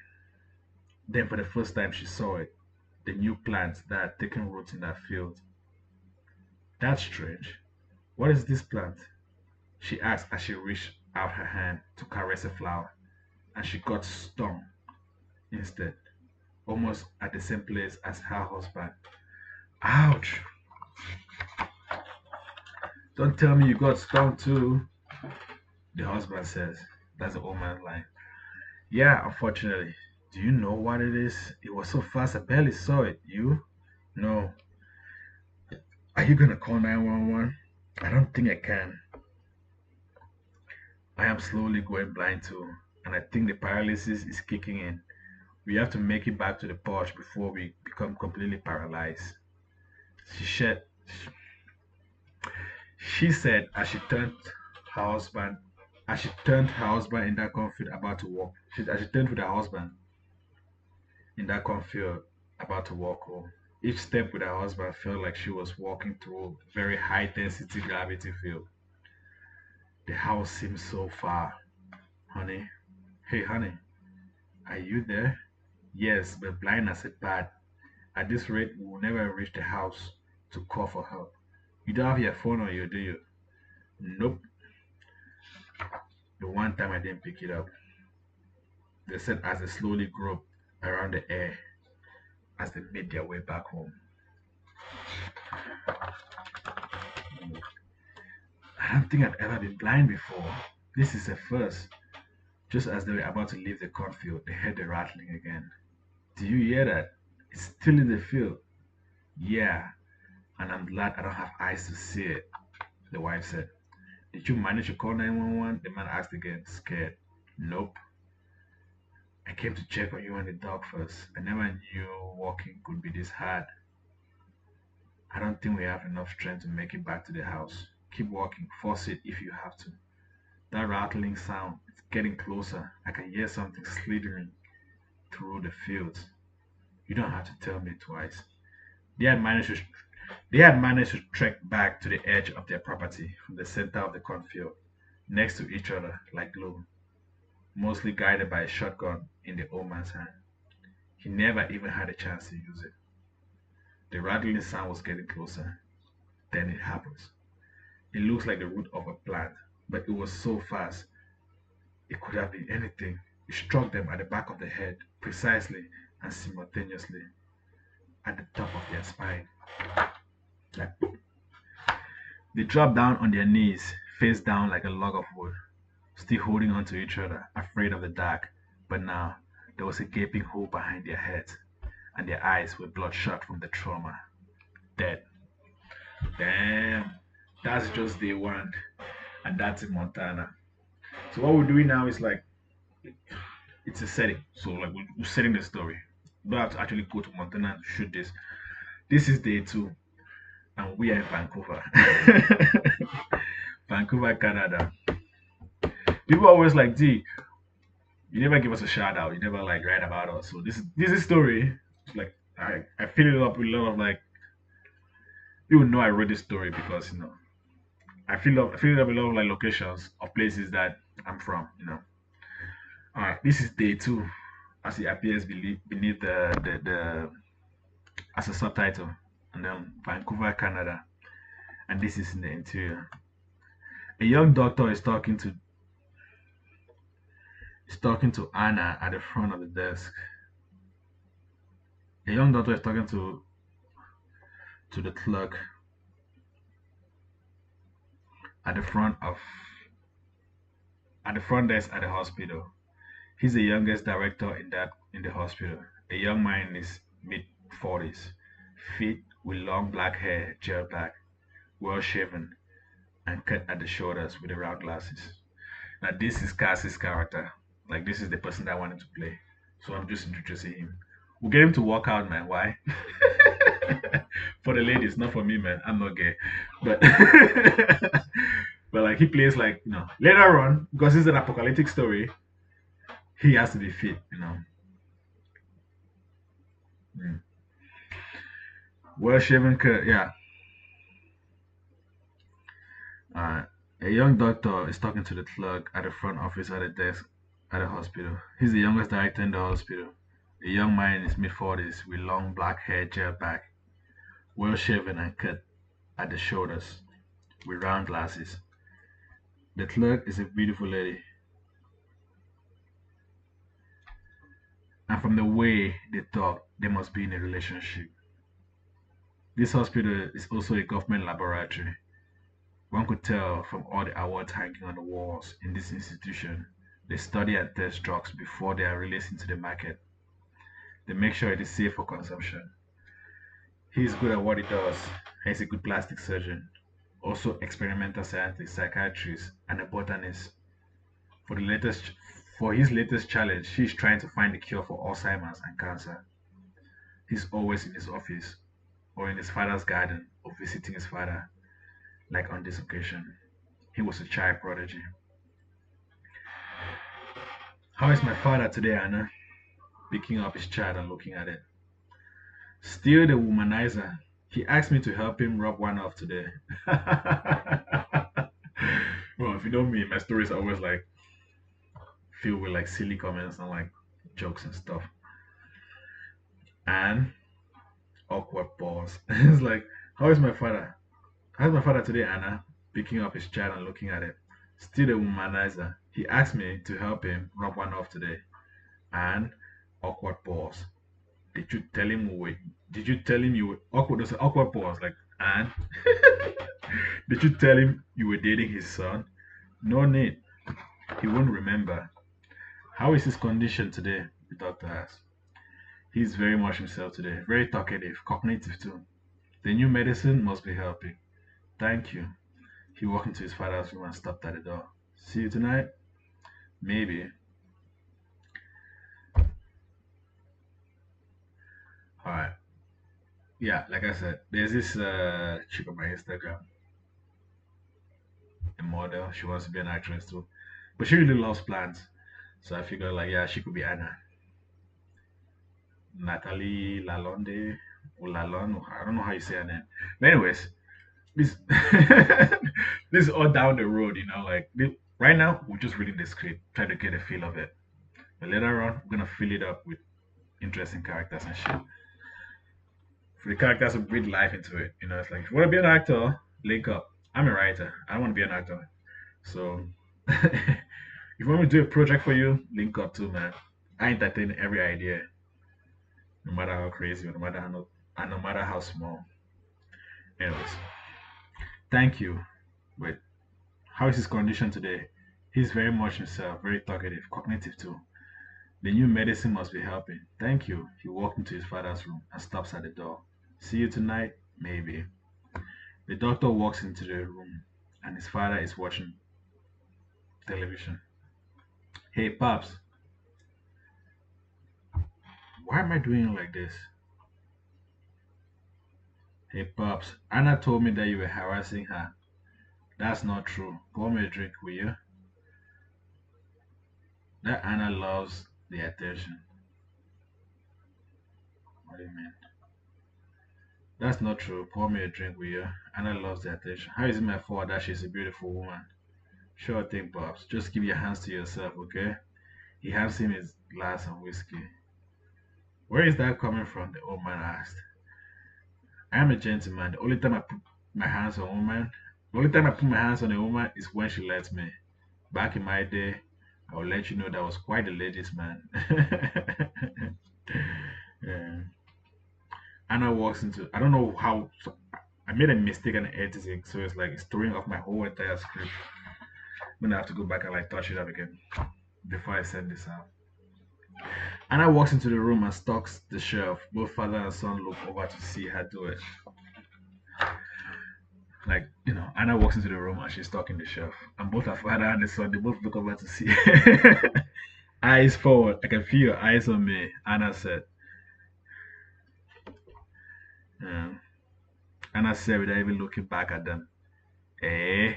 Then, for the first time, she saw it, the new plants that had taken root in that field. That's strange. What is this plant? She asked as she reached out her hand to caress a flower, and she got stung instead, almost at the same place as her husband. Ouch! Don't tell me you got stung too, the husband says. That's the old man's line. Yeah, unfortunately. Do you know what it is? It was so fast I barely saw it. You? No. Are you gonna call 911? I don't think I can. I am slowly going blind too, and I think the paralysis is kicking in. We have to make it back to the porch before we become completely paralyzed. She said, she said as she turned her husband, as she turned her husband in that cornfield about to walk. As she turned with her husband in that cornfield about to walk home. Each step with her husband felt like she was walking through a very high density gravity field. The house seemed so far. Honey, hey honey, are you there? Yes, but blind as a bat. At this rate, we will never reach the house to call for help. You don't have your phone on you, do you? Nope. The one time I didn't pick it up. They said as they slowly groped around the air as they made their way back home. I don't think I've ever been blind before. This is a first. Just as they were about to leave the cornfield, they heard the rattling again. Do you hear that? It's still in the field. Yeah, and I'm glad I don't have eyes to see it, the wife said. Did you manage to call 911? The man asked again, scared. Nope. I came to check on you and the dog first. I never knew walking could be this hard. I don't think we have enough strength to make it back to the house. Keep walking. Force it if you have to. That rattling sound, it's getting closer. I can hear something slithering through the fields. You don't have to tell me twice. They had managed to they had managed to trek back to the edge of their property from the center of the cornfield, next to each other like glue, mostly guided by a shotgun in the old man's hand. He never even had a chance to use it. The rattling sound was getting closer. Then it happens. It looks like the root of a plant, but it was so fast it could have been anything. It struck them at the back of the head, precisely and simultaneously at the top of their spine. Like boom. They dropped down on their knees, face down like a log of wood, still holding on to each other, afraid of the dark. But now there was a gaping hole behind their heads, and their eyes were bloodshot from the trauma. Dead. Damn. That's just day one, and that's in Montana. So what we're doing now is like it's a setting. So like we're setting the story. We don't have to actually go to Montana to shoot this. This is day two, and we are in Vancouver. Vancouver, Canada. People always like, D, you never give us a shout out. You never like write about us. So this is story. It's like I fill it up with a lot of like people know I wrote this story because I fill it up with a lot of like locations of places that I'm from. Alright, this is day two as it appears beneath the as a subtitle, and then Vancouver, Canada, and this is in the interior. A young doctor is talking to Anna at the front of the desk. A young doctor is talking to the clerk at the front of at the front desk at the hospital. He's the youngest director in the hospital. A young man in his mid 40s, fit with long black hair, gel black, well shaven, and cut at the shoulders with the round glasses. Now this is Cass's character. Like this is the person that I wanted to play. So I'm just introducing him. We'll get him to walk out, man. Why? For the ladies, not for me, man. I'm not gay. But But like he plays like later on because it's an apocalyptic story. He has to be fit. Mm. Well shaven cut. Yeah. A young doctor is talking to the clerk at the front office at a desk at a hospital. He's the youngest director in the hospital. A young man in his mid 40s with long black hair gel back, well shaven and cut at the shoulders, with round glasses. The clerk is a beautiful lady, and from the way they talk, they must be in a relationship. This hospital is also a government laboratory. One could tell from all the awards hanging on the walls in this institution. They study and test drugs before they are released into the market. They make sure it is safe for consumption. He is good at what he does. He's a good plastic surgeon, also experimental scientist, psychiatrist, and a botanist. For the latest, for his latest challenge, he is trying to find a cure for Alzheimer's and cancer. He's always in his office, or in his father's garden, or visiting his father, like on this occasion. He was a child prodigy. How is my father today, Anna? Picking up his child and looking at it. Still the womanizer. He asked me to help him rub one off today. Well, if you know me, my stories are always like filled with like silly comments and like jokes and stuff. And awkward pause. It's like, how is my father? How's my father today, Anna? Picking up his child and looking at it. Still the womanizer. He asked me to help him rub one off today. And awkward pause. Did you tell him wait? Did you tell him you were awkward? There's an awkward pause, like, and did you tell him you were dating his son? No need. He won't remember. How is his condition today? The doctor asked. He's very much himself today. Very talkative, cognitive too. The new medicine must be helping. Thank you. He walked into his father's room and stopped at the door. See you tonight? Maybe. Alright. Yeah, like I said, there's this chick on my Instagram, a model. She wants to be an actress too. But she really loves plants. So I figured like yeah, she could be Anna. Natalie Lalonde or Lalon. I don't know how you say her name. But anyways, this this is all down the road, like right now we're just reading the script, trying to get a feel of it. But later on, we're gonna fill it up with interesting characters and shit. For the characters to breathe life into it. It's like if you wanna be an actor, link up. I'm a writer. I don't wanna be an actor. So if you want me to do a project for you, link up too, man. I entertain every idea, no matter how crazy or no matter how not, and no matter how small. Anyways, thank you. Wait, how is his condition today? He's very much himself, very talkative, cognitive too. The new medicine must be helping. Thank you. He walked into his father's room and stops at the door. See you tonight? Maybe. The doctor walks into the room and his father is watching television. Hey, Pops, why am I doing like this? Hey, Pops, Anna told me that you were harassing her. That's not true. Pour me a drink, will you? That Anna loves the attention. What do you mean? That's not true. Pour me a drink, will you? Anna loves the attention. How is it my fault that she's a beautiful woman? Sure thing, Pops. Just keep your hands to yourself, okay? He hands him his glass of whiskey. Where is that coming from? The old man asked. I am a gentleman. The only time I put my hands on a woman is when she lets me. Back in my day, I will let you know that I was quite a ladies' man. Yeah. Anna walks into. I don't know how. So I made a mistake and editing, so it's like it's throwing off my whole entire script. I'm gonna have to go back and like touch it up again before I send this out. Anna walks into the room and stocks the shelf. Both father and son look over to see her do it. Like, Anna walks into the room and she's stocking the shelf. And both her father and the son, they both look over to see. Eyes forward. I can feel your eyes on me, Anna said. Um, Anna said without even looking back at them. Eh?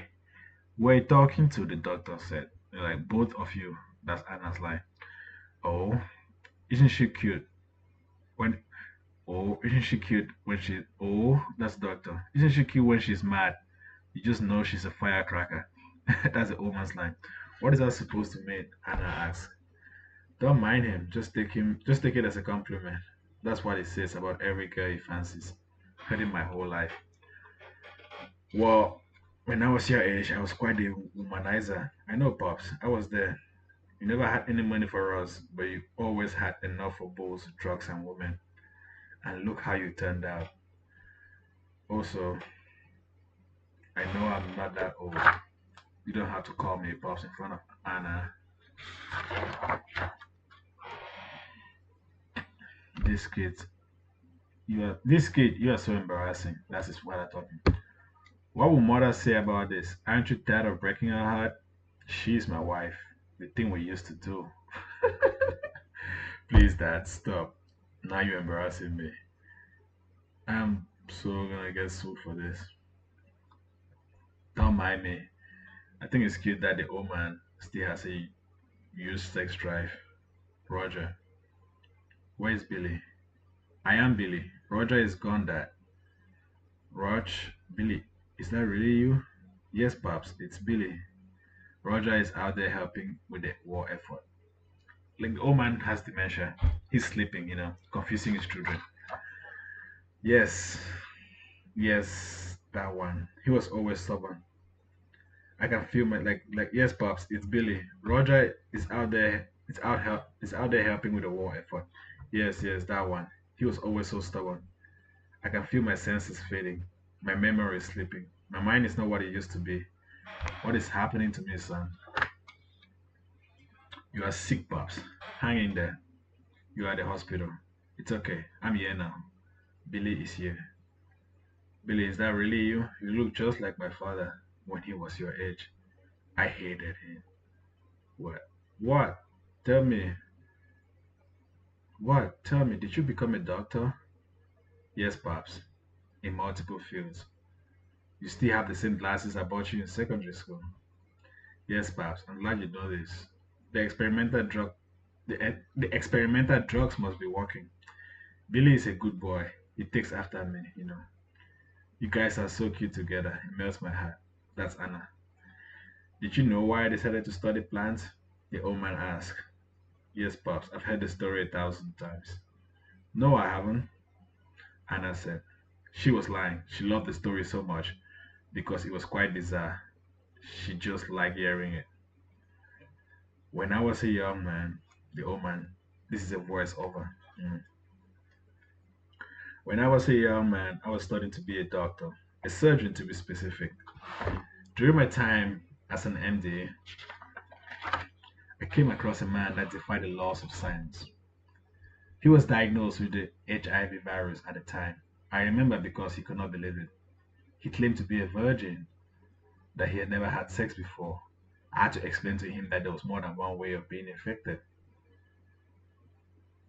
We're talking to the doctor said, like both of you, that's Anna's line. Oh, isn't she cute? When oh, isn't she cute when she oh, that's doctor. Isn't she cute when she's mad? You just know she's a firecracker. That's the old man's line. What is that supposed to mean? Anna asks. Don't mind him. Just take it as a compliment. That's what he says about every girl he fancies. Heard him my whole life. Well, when I was your age, I was quite a womanizer. I know, Pops. I was there. You never had any money for us, but you always had enough for both drugs and women. And look how you turned out. Also, I know I'm not that old. You don't have to call me Pops in front of Anna. This kid, you are so embarrassing. That's his father talking. What will mother say about this? Aren't you tired of breaking her heart? She's my wife. The thing we used to do. Please, Dad, stop. Now you're embarrassing me. I'm so gonna get sued for this. Don't mind me. I think it's cute that the old man still has a used sex drive. Roger, where's Billy? I am Billy. Roger is gone, Dad. Rog, Billy, is that really you? Yes, Pops, it's Billy. Roger is out there helping with the war effort. Like the old man has dementia. He's sleeping, confusing his children. Yes, yes, that one. He was always stubborn. I can feel my like yes, Pops, it's Billy. Roger is out there. It's out there helping with the war effort. Yes, yes, that one. He was always so stubborn. I can feel my senses fading. My memory is slipping. My mind is not what it used to be. What is happening to me, son? You are sick, Pops. Hang in there. You are at the hospital. It's okay. I'm here now. Billy is here. Billy, is that really you? You look just like my father when he was your age. I hated him. What? What? Tell me. What? Tell me, did you become a doctor? Yes, Pops. In multiple fields. You still have the same glasses I bought you in secondary school. Yes, Pops. I'm glad you know this. The experimental drug the experimental drugs must be working. Billy is a good boy. He takes after me. You guys are so cute together. It melts my heart. That's Anna. Did you know why I decided to study plants? The old man asked. Yes, Pops. I've heard the story 1,000 times. No, I haven't, Anna said. She was lying. She loved the story so much because it was quite bizarre. She just liked hearing it. When I was a young man, the old man, this is a voice over. When I was a young man, I was studying to be a doctor, a surgeon to be specific. During my time as an MD, I came across a man that defied the laws of science. He was diagnosed with the HIV virus at the time. I remember because he could not believe it. He claimed to be a virgin, that he had never had sex before. I had to explain to him that there was more than one way of being infected.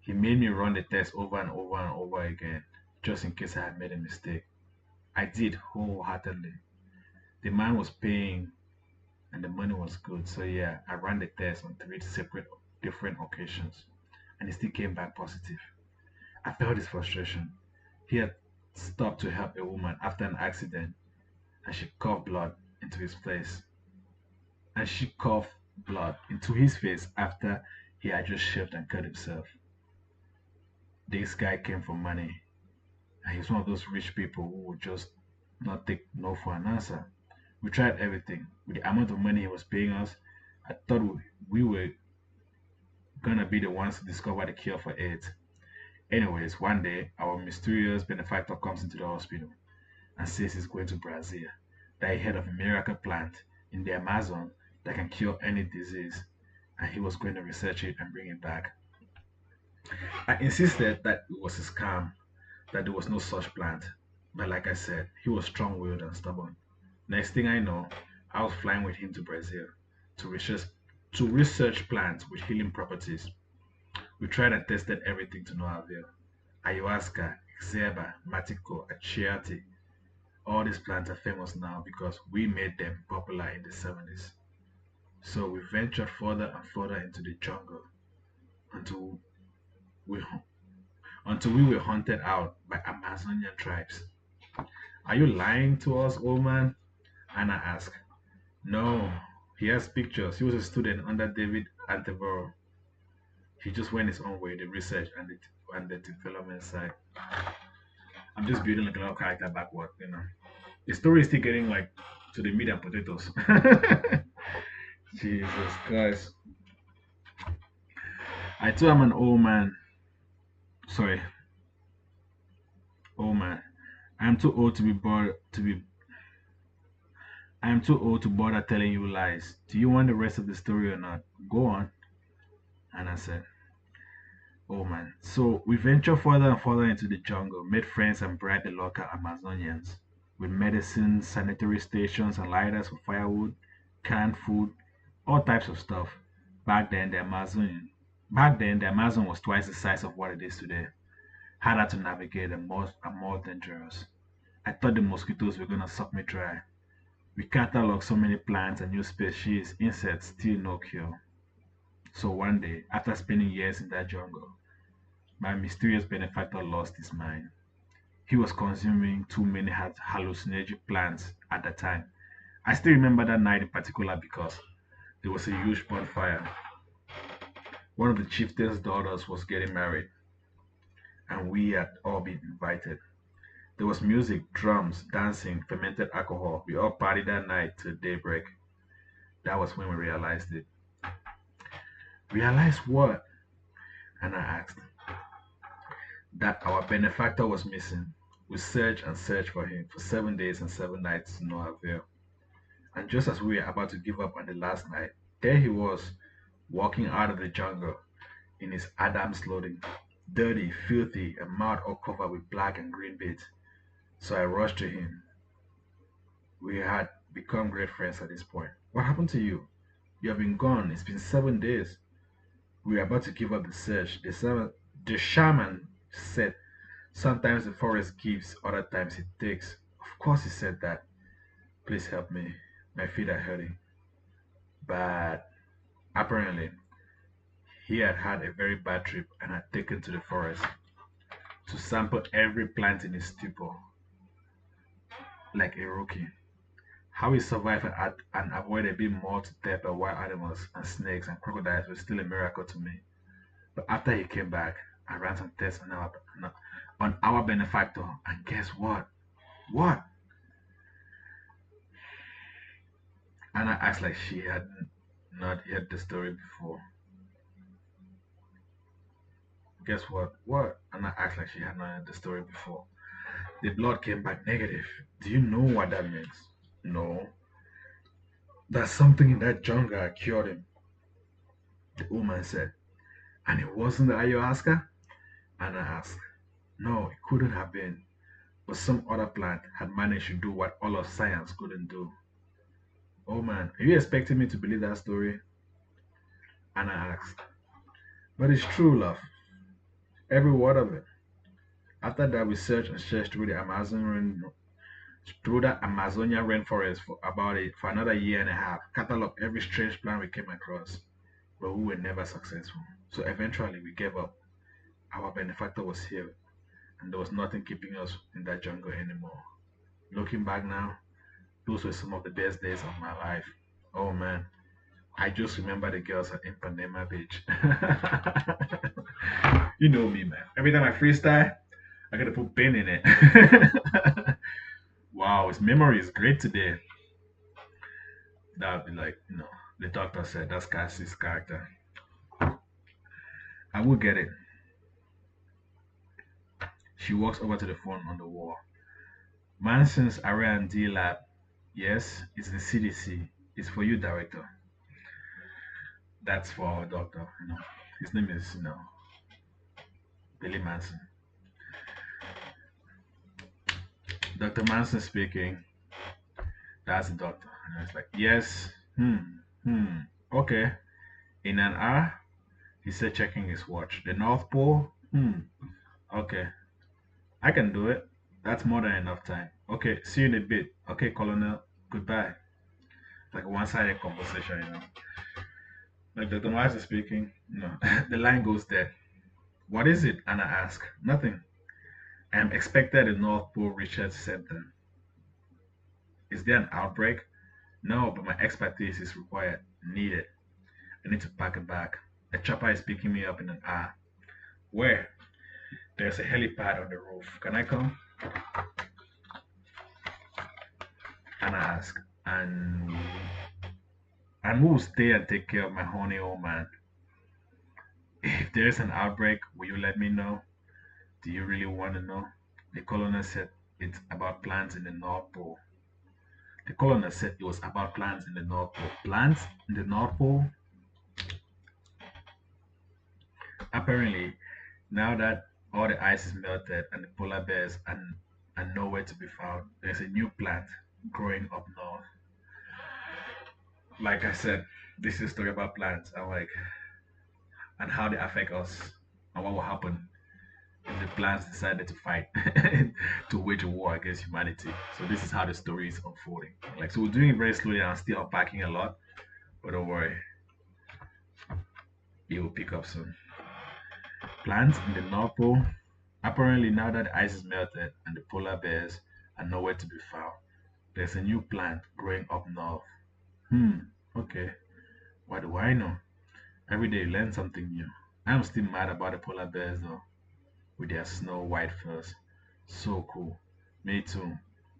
He made me run the test over and over and over again, just in case I had made a mistake. I did wholeheartedly. The man was paying and the money was good. So yeah, I ran the test on three separate different occasions and he still came back positive. I felt his frustration. He had stopped to help a woman after an accident and she coughed blood into his face. And she coughed blood into his face after he had just shaved and cut himself. This guy came for money. And he's one of those rich people who would just not take no for an answer. We tried everything. With the amount of money he was paying us, I thought we were gonna be the ones to discover the cure for AIDS. Anyways, one day, our mysterious benefactor comes into the hospital and says he's going to Brazil, that he heard of a miracle plant in the Amazon that can cure any disease, and he was going to research it and bring it back. I insisted that it was a scam, that there was no such plant. But like I said, he was strong-willed and stubborn. Next thing I know, I was flying with him to Brazil to research plants with healing properties. We tried and tested everything to no avail. Ayahuasca, Xerba, Matico, Achiati, All these plants are famous now because we made them popular in the 70s. So we ventured further and further into the jungle until we until we were hunted out by Amazonian tribes. Are you lying to us, old man? Anna asked. No, he has pictures. He was a student under David Antevoro. He just went his own way, the research and the development side. I'm just building like a lot of character backward, you know. The story is still getting like to the meat and potatoes. Jesus Christ. I too am an old man. Sorry, old man. I'm too old to be bothered to be I'm too old to bother telling you lies. Do you want the rest of the story or not? Go on. And I said, oh man. So we ventured further and further into the jungle, made friends and bribed the local Amazonians with medicine, sanitary stations, and lighters for firewood, canned food, all types of stuff. Back then, back then the Amazon was twice the size of what it is today. Harder to navigate and more dangerous. I thought the mosquitoes were gonna suck me dry. We cataloged so many plants and new species, insects, still no cure. So one day, after spending years in that jungle, my mysterious benefactor lost his mind. He was consuming too many hallucinogenic plants at the time. I still remember that night in particular because there was a huge bonfire. One of the chieftain's daughters was getting married, and we had all been invited. There was music, drums, dancing, fermented alcohol. We all partied that night till daybreak. That was when we realized it. Realized what? And I asked. That our benefactor was missing. We searched and searched for him for 7 days and 7 nights to no avail. And just as we were about to give up on the last night, there he was, walking out of the jungle in his Adam's clothing, dirty, filthy, and mouth all covered with black and green bits. So I rushed to him. We had become great friends at this point. What happened to you? You have been gone. It's been 7 days. We were about to give up the search. The shaman said, sometimes the forest gives, other times it takes. Of course, he said that. Please help me. My feet are hurting. But apparently, he had had a very bad trip and had taken to the forest to sample every plant in his stupor, like a rookie. How he survived and avoided being mauled to death by wild animals and snakes and crocodiles was still a miracle to me. But after he came back, I ran some tests on our benefactor, and guess what? What? Anna acts like she had not heard the story before. Guess what? What? Anna acts like she had not heard the story before. The blood came back negative. Do you know what that means? No. That something in that jungle had cured him, the woman said. And it wasn't the ayahuasca? Anna asked. No, it couldn't have been. But some other plant had managed to do what all of science couldn't do. Oh man, are you expecting me to believe that story? Anna asked. But it's true, love. Every word of it. After that, we searched and searched through the Amazonia rainforest for another year and a half, cataloged every strange plant we came across, but we were never successful. So eventually, we gave up. Our benefactor was here, and there was nothing keeping us in that jungle anymore. Looking back now, those were some of the best days of my life. Oh man, I just remember the girls at Ipanema Beach. You know me, man. Every time I freestyle, I gotta put pen in it. Wow, his memory is great today. That would be like, the doctor said that's Cassie's character. I will get it. She walks over to the phone on the wall. Manson's R&D lab. Yes, it's the CDC. It's for you, director. That's for our doctor. His name is, Billy Manson. Dr. Manson speaking. That's the doctor. And it's like, yes. Okay. In an hour, he said, checking his watch. The North Pole? Okay. I can do it. That's more than enough time. Okay, see you in a bit. Okay, Colonel. Goodbye. Like a one-sided conversation, you know. Like Dr. Miles is speaking. No, the line goes there. What is it? Anna asked. Nothing. I am expected in North Pole Research Center. Is there an outbreak? No, but my expertise is required, needed. I need to pack a bag. A chopper is picking me up in an hour. Where? There's a helipad on the roof. Can I come? Anna asked. And who will stay and take care of my honey old man? If there's an outbreak, will you let me know? Do you really want to know? The colonel said it's about plants in the North Pole. The colonel said it was about plants in the North Pole. Plants in the North Pole? Apparently, now that all the ice is melted and the polar bears are nowhere to be found, there's a new plant growing up north. Like I said, this is a story about plants and how they affect us and what will happen if the plants decided to fight to wage a war against humanity. So this is how the story is unfolding. Like so we're doing it very slowly and I'm still unpacking a lot, but don't worry, it will pick up soon. Plants in the North Pole. Apparently now that the ice is melted and the polar bears are nowhere to be found, there's a new plant growing up north. Hmm, okay. What do I know? Every day you learn something new. I'm still mad about the polar bears though, with their snow white furs. So cool. Me too.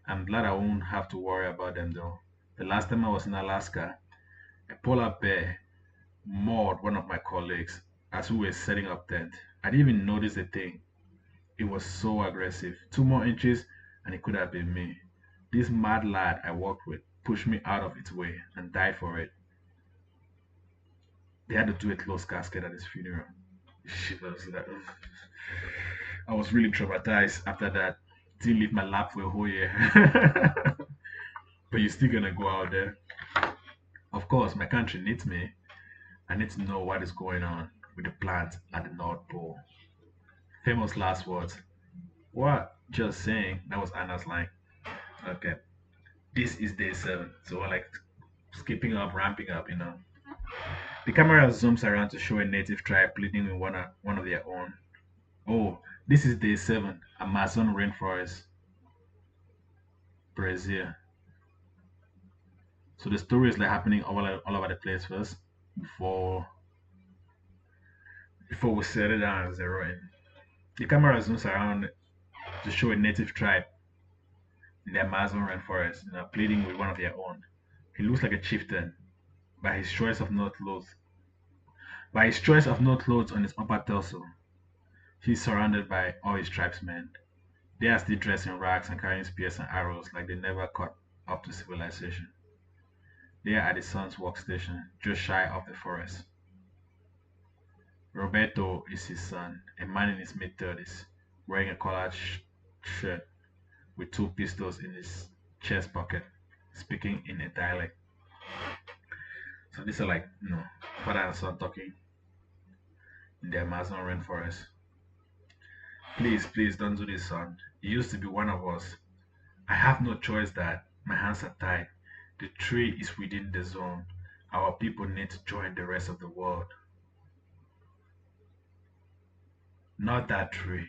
I'm glad I won't have to worry about them though. The last time I was in Alaska, a polar bear mauled one of my colleagues as we were setting up tent. I didn't even notice a thing. It was so aggressive. 2 more inches and it could have been me. This mad lad I worked with pushed me out of its way and died for it. They had to do a closed casket at his funeral. Shit, I was really traumatized after that. Didn't leave my lap for a whole year. But you're still gonna go out there. Of course, my country needs me. I need to know what is going on with the plant at the North Pole. Famous last words. What? Just saying. That was Anna's line. Okay. This is day 7. So we're like skipping up, ramping up, you know. The camera zooms around to show a native tribe pleading with one of their own. Oh, this is day 7, Amazon rainforest, Brazil. So the story is like happening all over the place first before before we settle down and zero in. The camera zooms around to show a native tribe in the Amazon rainforest, you know, pleading with one of their own. He looks like a chieftain by his choice of no clothes. By his choice of no clothes on his upper torso, he's surrounded by all his tribesmen. They are still dressed in rags and carrying spears and arrows like they never caught up to civilization. They are at the sun's workstation, just shy of the forest. Roberto is his son, a man in his mid-30s, wearing a collared shirt with 2 pistols in his chest pocket, speaking in a dialect. So these are like, father and son talking in the Amazon rainforest. Please, please don't do this, son. You used to be one of us. I have no choice, Dad. My hands are tied. The tree is within the zone. Our people need to join the rest of the world. Not that tree.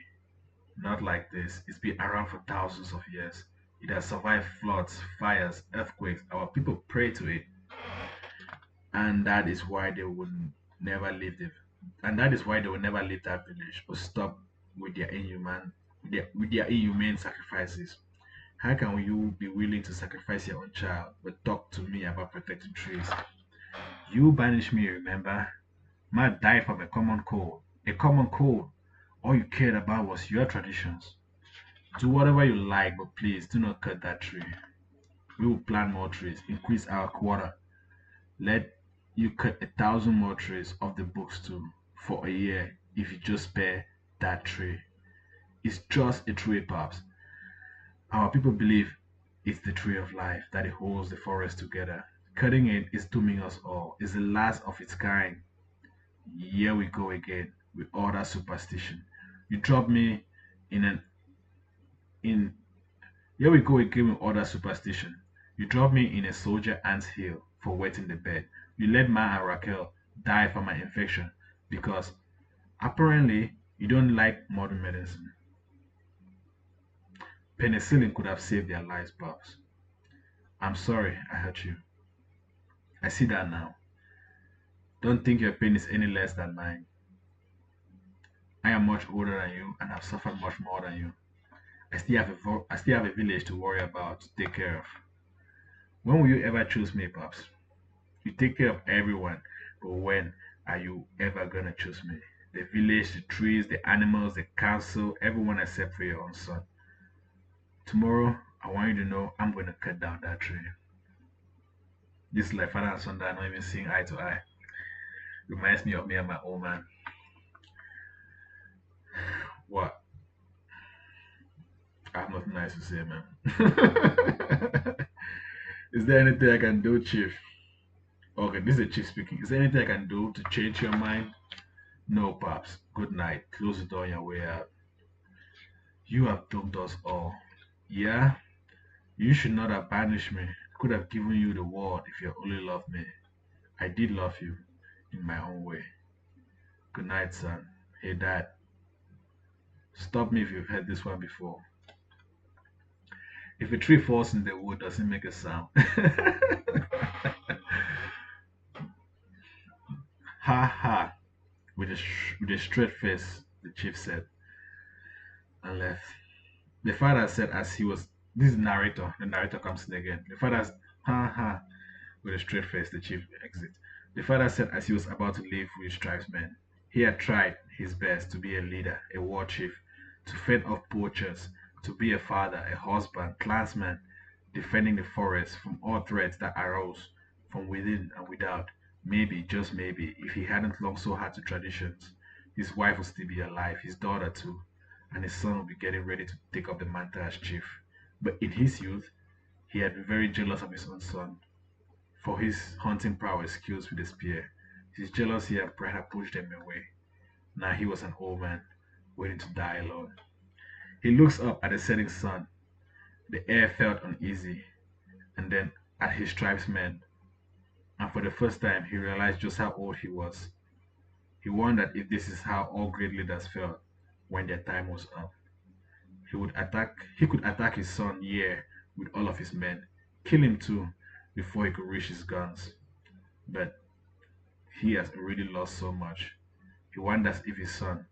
Not like this. It's been around for thousands of years. It has survived floods, fires, earthquakes. Our people pray to it. And that is why they will never leave the and that is why they will never leave that village or stop with their inhumane sacrifices. How can you be willing to sacrifice your own child but talk to me about protecting trees? You banished me, remember? Matt died from a common cold. A common cold. All you cared about was your traditions. Do whatever you like, but please do not cut that tree. We will plant more trees, increase our quota. Let you cut 1,000 more trees off the books too for a year if you just spare that tree. It's just a tree, pops. Our people believe it's the tree of life that it holds the forest together. Cutting it is dooming us all. It's the last of its kind. Here we go again with all that superstition. You drop me in an In Here we go again with other superstition. You drop me in a soldier ant's hill for wetting the bed. You let Ma and Raquel die from my infection because apparently you don't like modern medicine. Penicillin could have saved their lives, Pops. I'm sorry I hurt you. I see that now. Don't think your pain is any less than mine. I am much older than you and have suffered much more than you. I still have a village to worry about, to take care of. When will you ever choose me, Pops? You take care of everyone, but when are you ever gonna choose me? The village, the trees, the animals, the council, everyone except for your own son. Tomorrow, I want you to know I'm gonna cut down that tree. This is like father and son that are not even seeing eye to eye. Reminds me of me and my old man. What? I have nothing nice to say, man. Is there anything I can do, Chief? Okay, this is a Chief speaking. Is there anything I can do to change your mind? No, Pops. Good night. Close the door on your way out. You have doomed us all. Yeah? You should not have banished me. I could have given you the world if you only loved me. I did love you in my own way. Good night, son. Hey, Dad. Stop me if you've heard this one before. If a tree falls in the wood, doesn't make a sound. Ha ha. With a straight face, the chief said and left. The father said as he was, this is narrator, the narrator comes in again. The father, ha ha, with a straight face, the chief exit. The father said as he was about to leave with his tribesmen, he had tried his best to be a leader, a war chief, to fend off poachers, to be a father, a husband, clansman, defending the forest from all threats that arose from within and without. Maybe, just maybe, if he hadn't long so hard to traditions, his wife would still be alive, his daughter too, and his son would be getting ready to take up the mantle as chief. But in his youth, he had been very jealous of his own son for his hunting prowess skills with the spear. His jealousy and pride had pushed them away. Now he was an old man, waiting to die alone. He looks up at the setting sun. The air felt uneasy, and then at his tribesmen, and for the first time he realized just how old he was. He wondered if this is how all great leaders felt when their time was up. He could attack his son here with all of his men, kill him too, before he could reach his guns. But he has already lost so much. He wonders if his son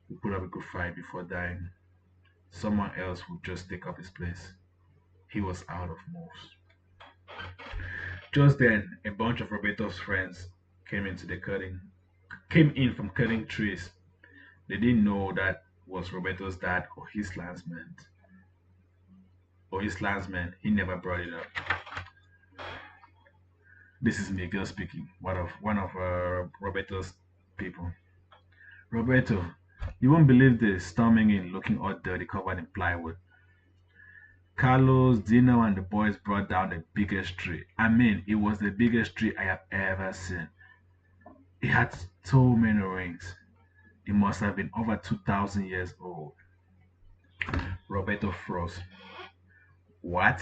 would put up a good fight before dying. Someone else would just take up his place. He was out of moves. Just then, a bunch of Roberto's friends came into the cutting, came in from cutting trees. They didn't know that was Roberto's dad or his landsman. He never brought it up. This is Miguel speaking, one of Roberto's people. Roberto, you won't believe this, storming in, looking all dirty, covered in plywood. Carlos, Dino, and the boys brought down the biggest tree. I mean, it was the biggest tree I have ever seen. It had so many rings. It must have been over 2,000 years old. Roberto froze. What?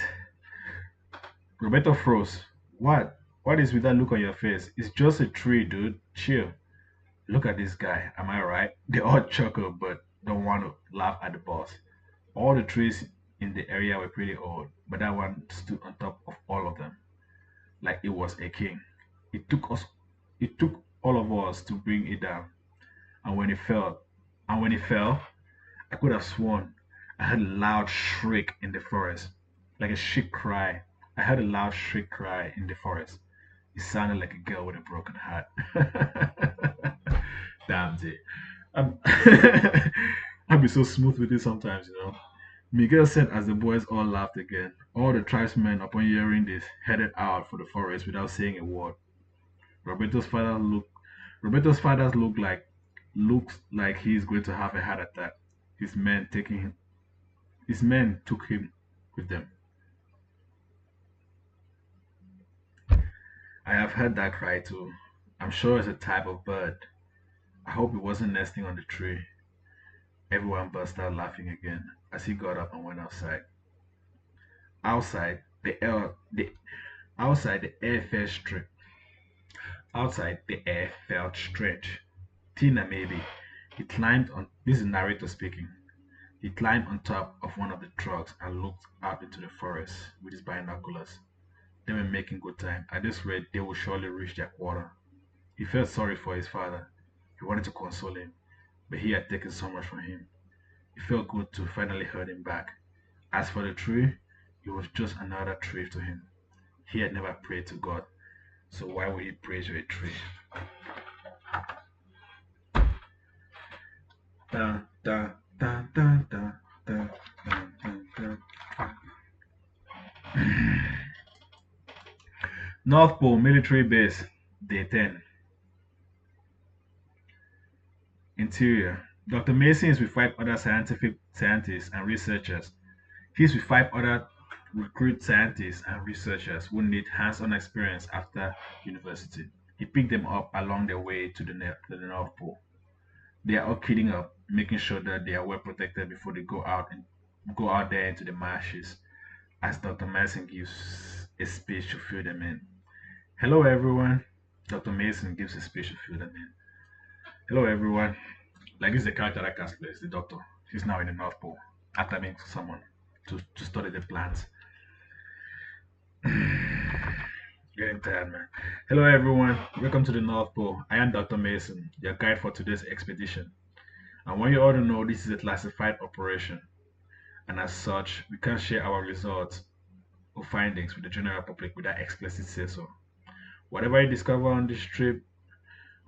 Roberto froze. What? What is with that look on your face? It's just a tree, dude. Chill. Look at this guy. Am I right? They all chuckle but don't want to laugh at the boss. All the trees in the area were pretty old, but that one stood on top of all of them, like it was a king. It took us it took all of us to bring it down. And when it fell, I could have sworn I heard a loud shriek in the forest. Like a shriek cry. I heard a loud shriek cry in the forest. It sounded like a girl with a broken heart. Damn it. I'm I'll be so smooth with it sometimes, you know. Miguel said as the boys all laughed again. All the tribesmen, upon hearing this, headed out for the forest without saying a word. Roberto's father looked Roberto's father looks like he's going to have a heart attack. His men took him with them. I have heard that cry too. I'm sure it's a type of bird. I hope it wasn't nesting on the tree. Everyone burst out laughing again as he got up and went outside. Outside, outside the air felt straight. Outside, the air felt strange. Tina maybe. He climbed on. This is narrator speaking. He climbed on top of one of the trucks and looked out into the forest with his binoculars. They were making good time. At this rate, they would surely reach their quarter. He felt sorry for his father. He wanted to console him, but he had taken so much from him. It felt good to finally hurt him back. As for the tree, it was just another tree to him. He had never prayed to God, so why would he pray to a tree? Dun, dun, dun, dun, dun, dun, dun, dun, dun. North Pole Military Base, Day 10. Interior. Dr. Mason is with five other scientific scientists and researchers. He's with five other recruit scientists and researchers who need hands-on experience after university. He picked them up along their way to the North Pole. They are all kidding up, making sure that they are well protected before they go out there into the marshes as Dr. Mason gives a speech to fill them in. Hello everyone. Dr. Mason gives a speech to fill them in. Hello everyone. Like this is the character that cast plays, the doctor. He's now in the North Pole after being summoned to study the plants. Getting tired, man. Hello everyone. Welcome to the North Pole. I am Dr. Mason, your guide for today's expedition. I want you all to know this is a classified operation, and as such, we can't share our results or findings with the general public without explicit say so. Whatever you discover on this trip,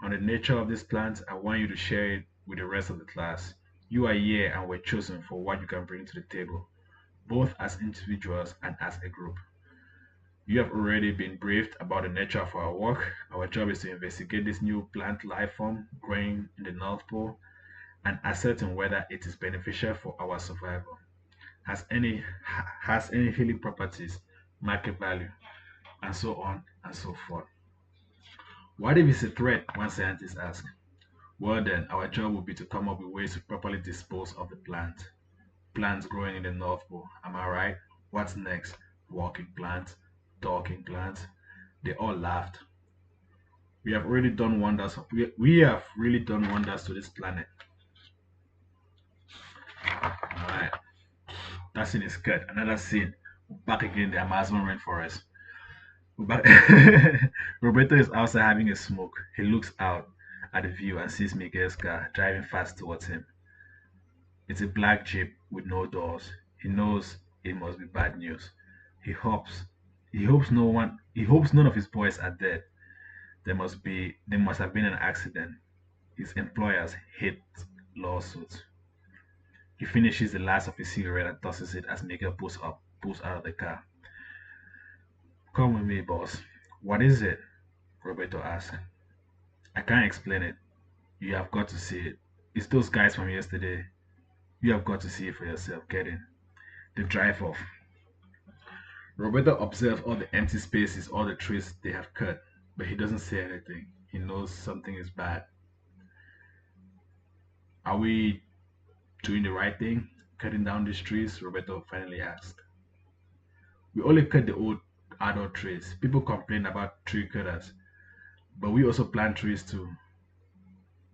on the nature of these plants, I want you to share it with the rest of the class. You are here and were chosen for what you can bring to the table, both as individuals and as a group. You have already been briefed about the nature of our work. Our job is to investigate this new plant life form growing in the North Pole and ascertain whether it is beneficial for our survival. Has any healing properties, market value, and so on and so forth. What if it's a threat? One scientist asked. Well then, our job will be to come up with ways to properly dispose of the plant. Plants growing in the North Pole. Am I right? What's next? Walking plants, talking plants. They all laughed. We have already done wonders. We have really done wonders to this planet. Alright. That scene is cut. Another scene. Back again in the Amazon rainforest. But Roberto is outside having a smoke. He looks out at the view and sees Miguel's car driving fast towards him. It's a black Jeep with no doors. He knows it must be bad news. He hopes he hopes none of his boys are dead. There must have been an accident. His employers hate lawsuits. He finishes the last of his cigarette and tosses it as Miguel pulls out of the car. Come with me, boss. What is it? Roberto asked. I can't explain it. You have got to see it. It's those guys from yesterday. You have got to see it for yourself. Get in. They drive off. Roberto observes all the empty spaces, all the trees they have cut, but he doesn't say anything. He knows something is bad. Are we doing the right thing? Cutting down these trees? Roberto finally asked. We only cut the old adult trees. People complain about tree cutters, but we also plant trees too.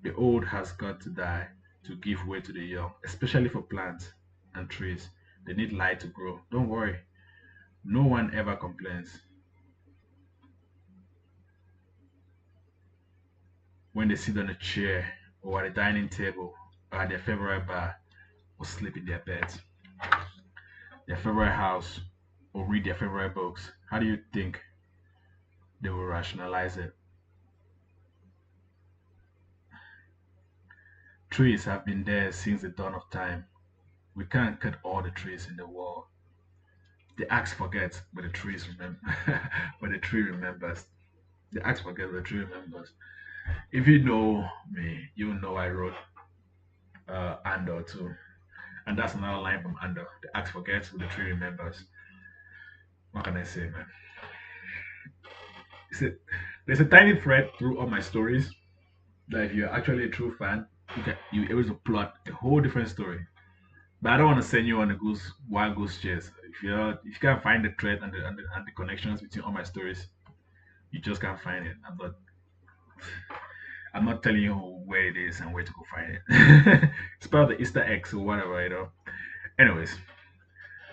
The old has got to die to give way to the young, especially for plants and trees. They need light to grow. Don't worry, no one ever complains when they sit on a chair or at a dining table or at their favorite bar or sleep in their beds, their favorite house, or read their favorite books. How do you think they will rationalize it? Trees have been there since the dawn of time. We can't cut all the trees in the world. The axe forgets, but the trees remember. But the tree remembers. The axe forgets, but the tree remembers. If you know me, you know I wrote Andor too, and that's another line from Andor. The axe forgets, but the tree remembers. What can I say, man? There's a tiny thread through all my stories that if you're actually a true fan, Okay, you were able to plot a whole different story. But I don't want to send you on a goose wild goose chase. If you can't find the thread and the connections between all my stories, you just can't find it. I'm not telling you where it is and where to go find it. It's part of the Easter eggs or whatever, you know. Anyways,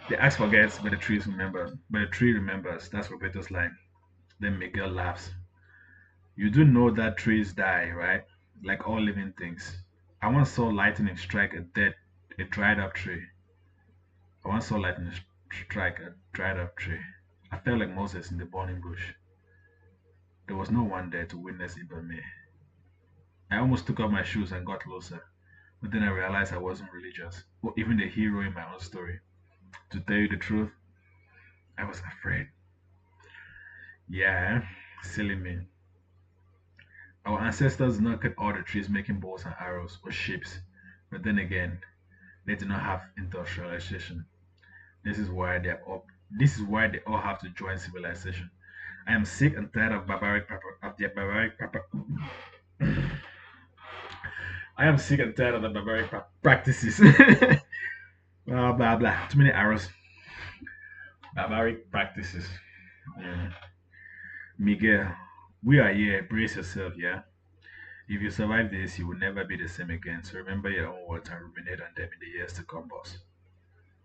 the axe forgets, but the trees remember. But the tree remembers. That's Roberto's line. Then Miguel laughs. You do know that trees die, right? Like all living things. I once saw lightning strike a dried up tree. I once saw lightning strike a dried up tree. I felt like Moses in the burning bush. There was no one there to witness it but me. I almost took off my shoes and got closer, but then I realized I wasn't religious, or even the hero in my own story. To tell you the truth, I was afraid. Yeah, silly me. Our ancestors did not cut all the trees making bows and arrows or ships, but then again, they did not have industrialization. This is why they are all. This is why they all have to join civilization. I am sick and tired of their barbaric I am sick and tired of the barbaric practices. Blah blah blah. Too many arrows. Barbaric practices. Yeah. Miguel, we are here. Brace yourself, yeah? If you survive this, you will never be the same again. So remember your own words and ruminate on them in the years to come, boss.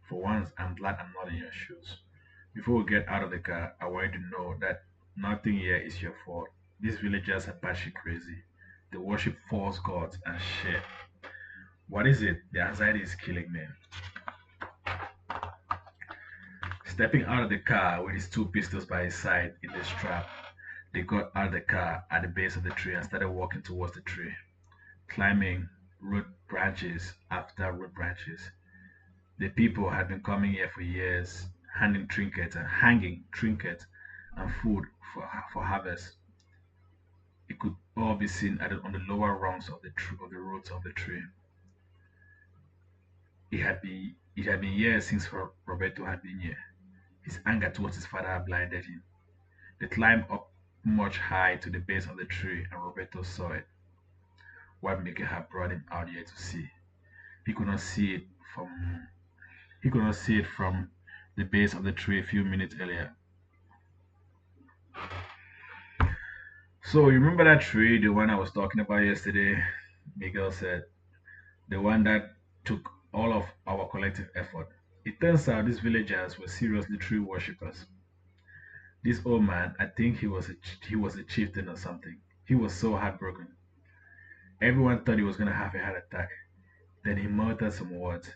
For once, I'm glad I'm not in your shoes. Before we get out of the car, I want you to know that nothing here is your fault. These villagers are batshit crazy. They worship false gods and shit. What is it? The anxiety is killing me. Stepping out of the car with his two pistols by his side in the strap, they got out of the car at the base of the tree and started walking towards the tree, climbing root branches after root branches. The people had been coming here for years, hanging trinkets and food for harvest. It could all be seen on the lower rungs of the roots of the tree. It had been years since Roberto had been here. His anger towards his father had blinded him. They climbed up much high to the base of the tree, and Roberto saw it. What Mickey had brought him out here to see. He could not see it from he could not see it from the base of the tree a few minutes earlier. So you remember that tree, the one I was talking about yesterday? Miguel said, the one that took all of our collective effort. It turns out these villagers were seriously tree worshippers. This old man, I think he was a chieftain or something. He was so heartbroken. Everyone thought he was gonna have a heart attack. Then he muttered some words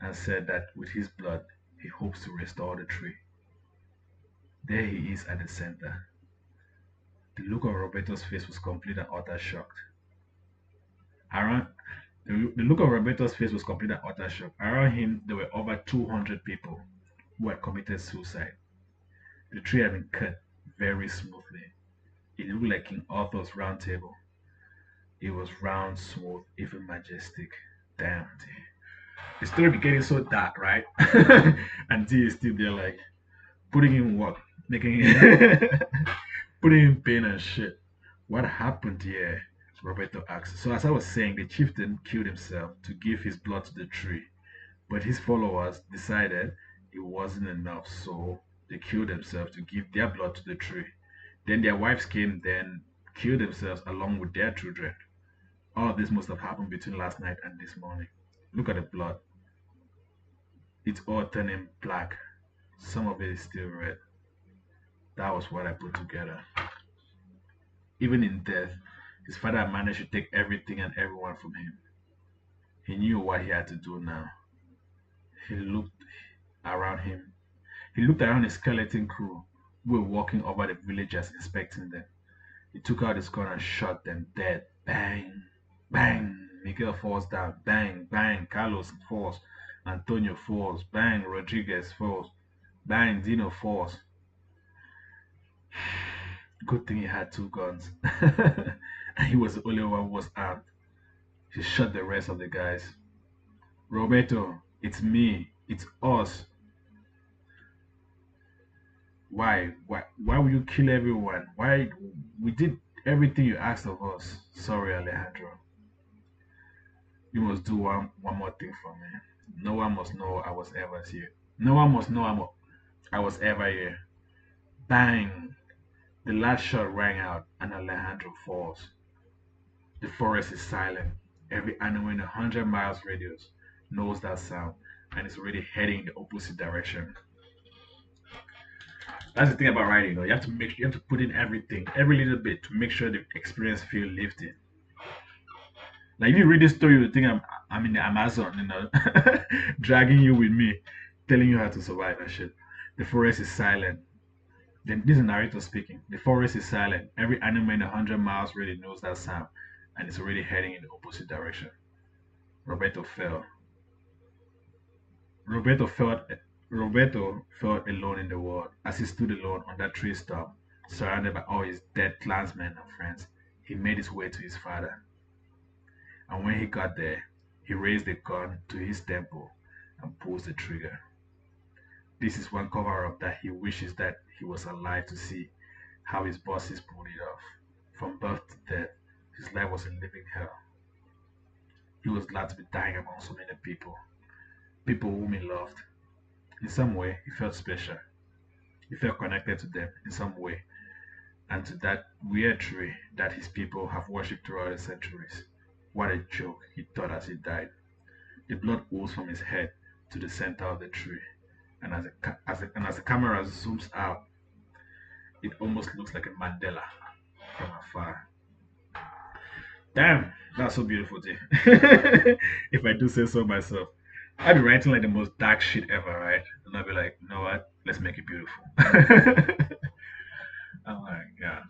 and said that with his blood he hopes to restore the tree. There he is at the center. The look on Roberto's face was complete and utter shock. Around the look on Roberto's face was complete and utter shock. Around him there were over 200 people who had committed suicide. The tree had been cut very smoothly. It looked like King Arthur's round table. It was round, smooth, even majestic. Damn, D. The story be getting so dark, right? And D is still there, like putting in work, making putting in pain and shit. What happened here? Roberto asked. So as I was saying, the chieftain killed himself to give his blood to the tree, but his followers decided it wasn't enough, so they killed themselves to give their blood to the tree. Then their wives came, then killed themselves along with their children. All of this must have happened between last night and this morning. Look at the blood. It's all turning black. Some of it is still red. That was what I put together. Even in death, his father had managed to take everything and everyone from him. He knew what he had to do now. He looked around him. He looked around his skeleton crew who were walking over the villagers inspecting them. He took out his gun and shot them dead. Bang! Bang! Miguel falls down. Bang! Bang! Carlos falls. Antonio falls. Bang! Rodriguez falls. Bang! Dino falls. Good thing he had two guns. And he was the only one who was armed. He shot the rest of the guys. Roberto, it's me. It's us. Why would you kill everyone? Why we did everything you asked of us. Sorry, Alejandro. You must do one more thing for me. No one must know I was ever here. No one must know I was ever here. Bang! The last shot rang out, and Alejandro falls. The forest is silent. Every animal in 100 miles radius knows that sound and is already heading in the opposite direction. That's the thing about writing, you have to you have to put in everything, every little bit to make sure the experience feel lifted. Like if you read this story, you think I'm in the Amazon, dragging you with me, telling you how to survive and shit. The forest is silent. Then this is a narrator speaking. The forest is silent. Every animal in 100 miles really knows that sound, and it's already heading in the opposite direction. Roberto fell. Roberto felt Roberto felt alone in the world as he stood alone on that tree stump, surrounded by all his dead clansmen and friends. He made his way to his father, and when he got there, he raised the gun to his temple and pulls the trigger. This is one cover-up that he wishes that he was alive to see how his bosses pulled it off. From birth to death, his life was a living hell. He was glad to be dying among so many people whom he loved. In some way, he felt special. He felt connected to them in some way, and to that weird tree that his people have worshipped throughout the centuries. What a joke, he thought as he died. The blood oozed from his head to the center of the tree, and as the camera zooms out, it almost looks like a Mandela from afar. Damn, that's so beautiful, Jay. If I do say so myself. I'd be writing like the most dark shit ever, right? And I'd be like, you know what? Let's make it beautiful. I'm like, yeah.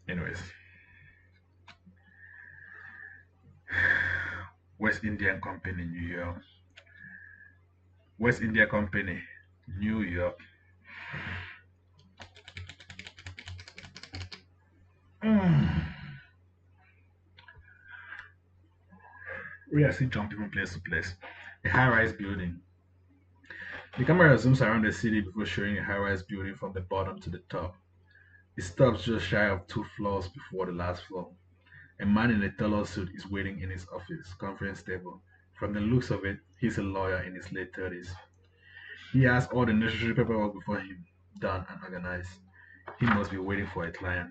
Anyways, West Indian Company, New York. West India Company, New York. Mm. We are still jumping from place to place. A high-rise building. The camera zooms around the city before showing a high-rise building from the bottom to the top. It stops just shy of 2 floors before the last floor. A man in a tailor suit is waiting in his office conference table. From the looks of it, he's a lawyer in his late 30s. He has all the necessary paperwork before him, done and organized. He must be waiting for a client.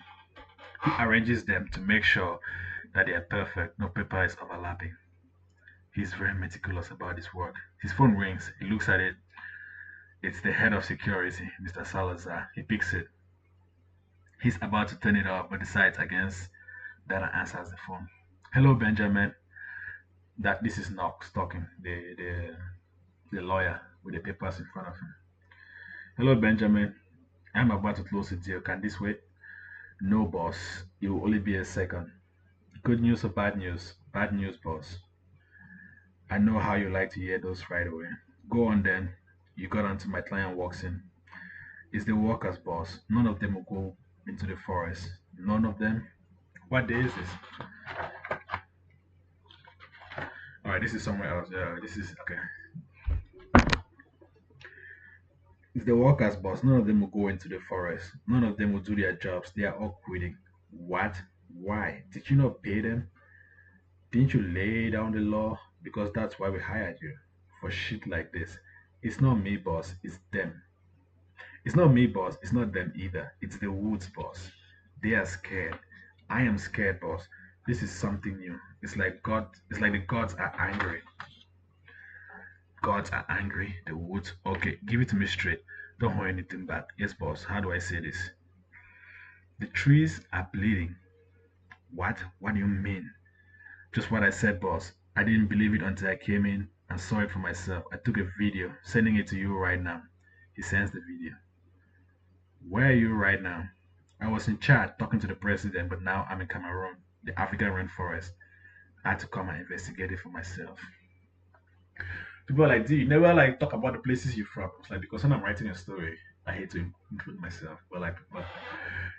He arranges them to make sure that they are perfect, no paper is overlapping. He's very meticulous about his work. His phone rings. He looks at it. It's the head of security, Mr. Salazar. He picks it. He's about to turn it off, but decides against that and answers the phone. Hello, Benjamin. That this is Knox talking, the lawyer with the papers in front of him. Hello, Benjamin. I'm about to close the deal. Can this wait? No, boss. It will only be a second. Good news or bad news? Bad news, boss. I know how you like to hear those right away. Go on then. You got until my client walks in. It's the workers, boss. None of them will go into the forest. None of them. What day is this? All right, this is somewhere else. Yeah, this is okay. It's the workers, boss. None of them will go into the forest. None of them will do their jobs. They are all quitting. What? Why? Did you not pay them? Didn't you lay down the law? Because that's why we hired you. For shit like this. It's not me, boss. It's them. It's not me, boss. It's not them either. It's the woods, boss. They are scared. I am scared, boss. This is something new. It's like God. It's like the gods are angry. Gods are angry. The woods. Okay, give it to me straight. Don't hold anything back. Yes, boss. How do I say this? The trees are bleeding. What? What do you mean? Just what I said, boss. I didn't believe it until I came in and saw it for myself. I took a video, sending it to you right now. He sends the video. Where are you right now? I was in Chad talking to the president, but now I'm in Cameroon, the African rainforest. I had to come and investigate it for myself. People are like, dude, you never like talk about the places you're from. It's like because when I'm writing a story, I hate to include myself, but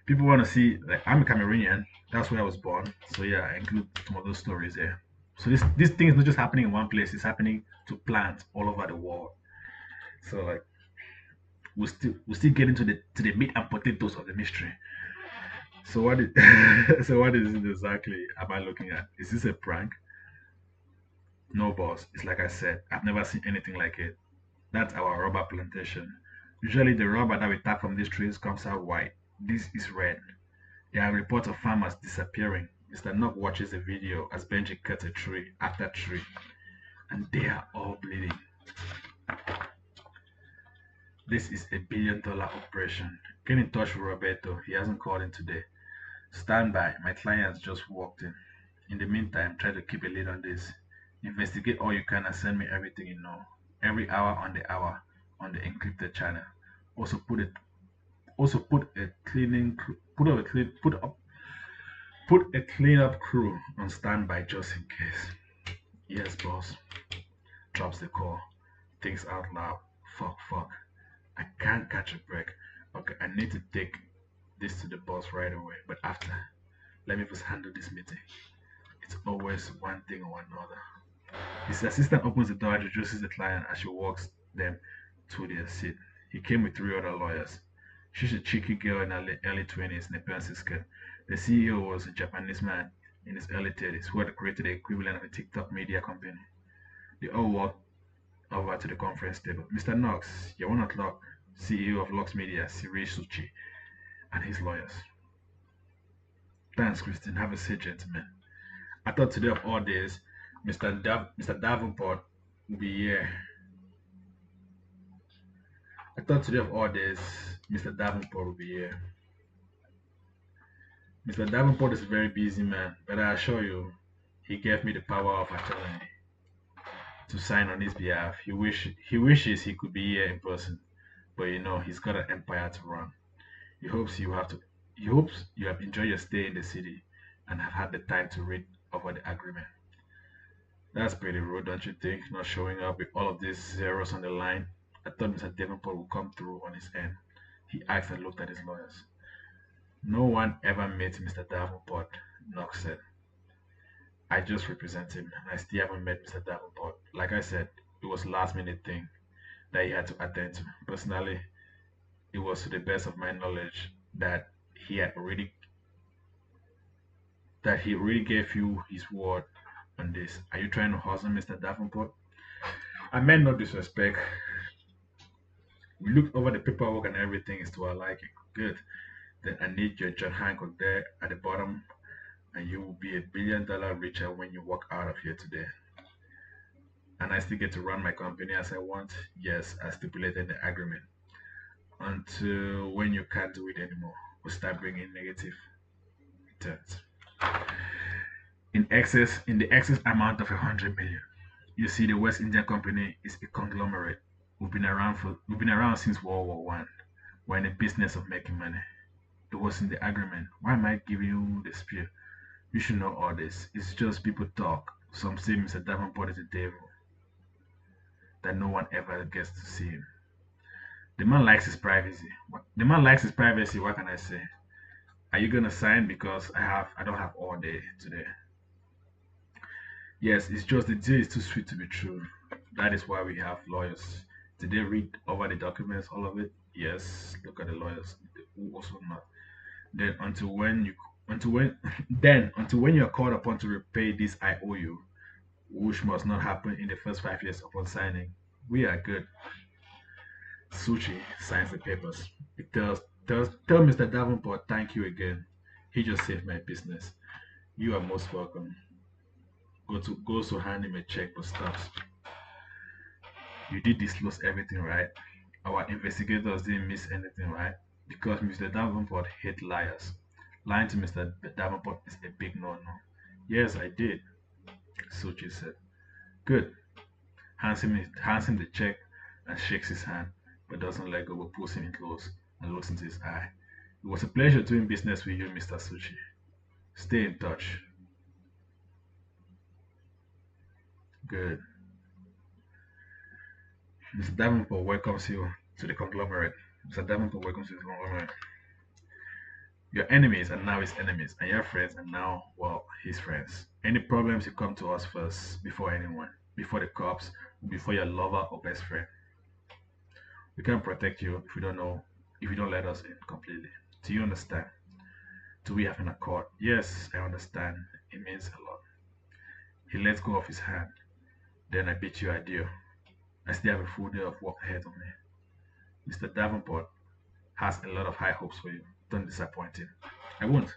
people want to see like I'm a Cameroonian. That's where I was born. So yeah, I include some of those stories there. So this thing is not just happening in one place; it's happening to plants all over the world. So like we'll still get into the meat and potatoes of the mystery. So what is so what is it exactly am I looking at? Is this a prank? No, boss. It's like I said, I've never seen anything like it. That's our rubber plantation. Usually, the rubber that we tap from these trees comes out white. This is red. There are reports of farmers disappearing. Mr. Knock watches a video as Benji cuts a tree after tree, and they are all bleeding. This is a $1 billion operation. Get in touch with Roberto. He hasn't called in today. Stand by. My clients just walked in. In the meantime, try to keep a lid on this. Investigate all you can and send me everything you know. Every hour on the encrypted channel. Also put a cleaning put up a clean put a cleanup crew on standby just in case. Yes, boss. Drops the call. Thinks out loud. Fuck. I can't catch a break. Okay, I need to take this to the boss right away. But after, let me first handle this meeting. It's always one thing or another. His assistant opens the door and introduces the client as she walks them to their seat. He came with three other lawyers. She's a cheeky girl in her early 20s in a pencil skirt. The CEO was a Japanese man in his early 30s who had created the equivalent of a TikTok media company. They all walked over to the conference table. Mr. Knox, you're one of Locke, CEO of Lux Media, Siri Suchi, and his lawyers. Thanks, Christine. Have a seat, gentlemen. I thought today of all days, Mr. Davenport would be here. I thought today of all days, Mr. Davenport would be here. Mr. Davenport is a very busy man, but I assure you, he gave me the power of attorney to sign on his behalf. He wishes he could be here in person, but you know he's got an empire to run. He hopes you have to. He hopes you have enjoyed your stay in the city and have had the time to read over the agreement. That's pretty rude, don't you think? Not showing up with all of these zeros on the line. I thought Mr. Davenport would come through on his end. He asked and looked at his lawyers. No one ever met Mr. Davenport, Knox said. I just represent him, and I still haven't met Mr. Davenport. Like I said, it was a last minute thing that he had to attend to. Personally, it was to the best of my knowledge he had already that he really gave you his word on this. Are you trying to hustle Mr. Davenport? I meant no disrespect. We looked over the paperwork and everything is to our liking. Good. Then I need your John Hancock there at the bottom, and you will be $1 billion richer when you walk out of here today. And I still get to run my company as I want? Yes, as stipulated in the agreement. Until when you can't do it anymore, we'll start bringing negative returns. In the excess amount of 100 million. You see, the West India Company is a conglomerate. We've been around since World War One. We're in the business of making money. It was in the agreement. Why am I giving you the spiel? You should know all this. It's just people talk. Some say Mr. Davenport is the devil, that no one ever gets to see him. The man likes his privacy. The man likes his privacy. What can I say? Are you gonna sign? Because I don't have all day today. Yes, it's just the deal is too sweet to be true. That is why we have lawyers. Did they read over the documents, all of it? Yes. Look at the lawyers. Who also not. Then until when you are called upon to repay this I owe you, which must not happen in the first 5 years upon signing, we are good. Suchi signs the papers. It tell Mr. Davenport thank you again. He just saved my business. You are most welcome. Goes to hand him a check but stops. You did disclose everything, right? Our investigators didn't miss anything, right? Because Mr. Davenport hates liars. Lying to Mr. Davenport is a big no-no. Yes, I did, Suchi said. Good. Hands him the check and shakes his hand, but doesn't let go but pulls him in close and looks into his eye. It was a pleasure doing business with you, Mr. Suchi. Stay in touch. Good. Mr. Davenport welcomes you to the conglomerate. Mr. Davenport welcomes you to the conglomerate. Your enemies are now his enemies, and your friends are now, well, his friends. Any problems, you come to us first, before anyone, before the cops, before your lover or best friend. We can't protect you if you don't let us in completely. Do you understand? Do we have an accord? Yes, I understand. It means a lot. He lets go of his hand. Then I bet you a deal. I still have a full day of work ahead of me. Mr. Davenport has a lot of high hopes for you. Don't disappoint him. I won't.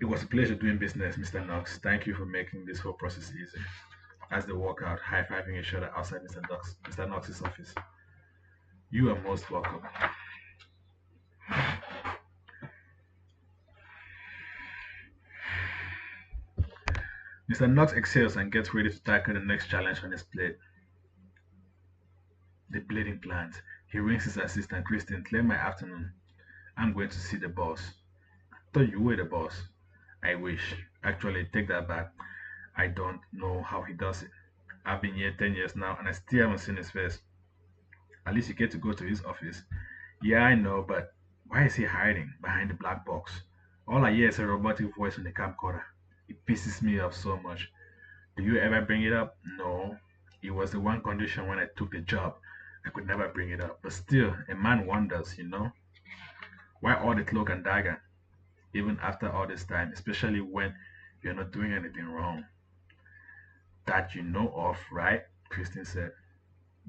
It was a pleasure doing business, Mr. Knox. Thank you for making this whole process easy. As they walk out, high-fiving each other outside Mr. Knox's office. You are most welcome. Mr. Knox exhales and gets ready to tackle the next challenge on his plate, the bleeding plant. He rings his assistant, Christine, clear my afternoon. I'm going to see the boss. Thought you were the boss. I wish. Actually, take that back. I don't know how he does it. I've been here 10 years now and I still haven't seen his face. At least you get to go to his office. Yeah, I know, but why is he hiding behind the black box? All I hear is a robotic voice on the camcorder. It pisses me off so much. Do you ever bring it up? No. It was the one condition when I took the job. I could never bring it up. But still, a man wonders, why all the cloak and dagger, even after all this time, especially when you're not doing anything wrong. That you know of, right? Christine said.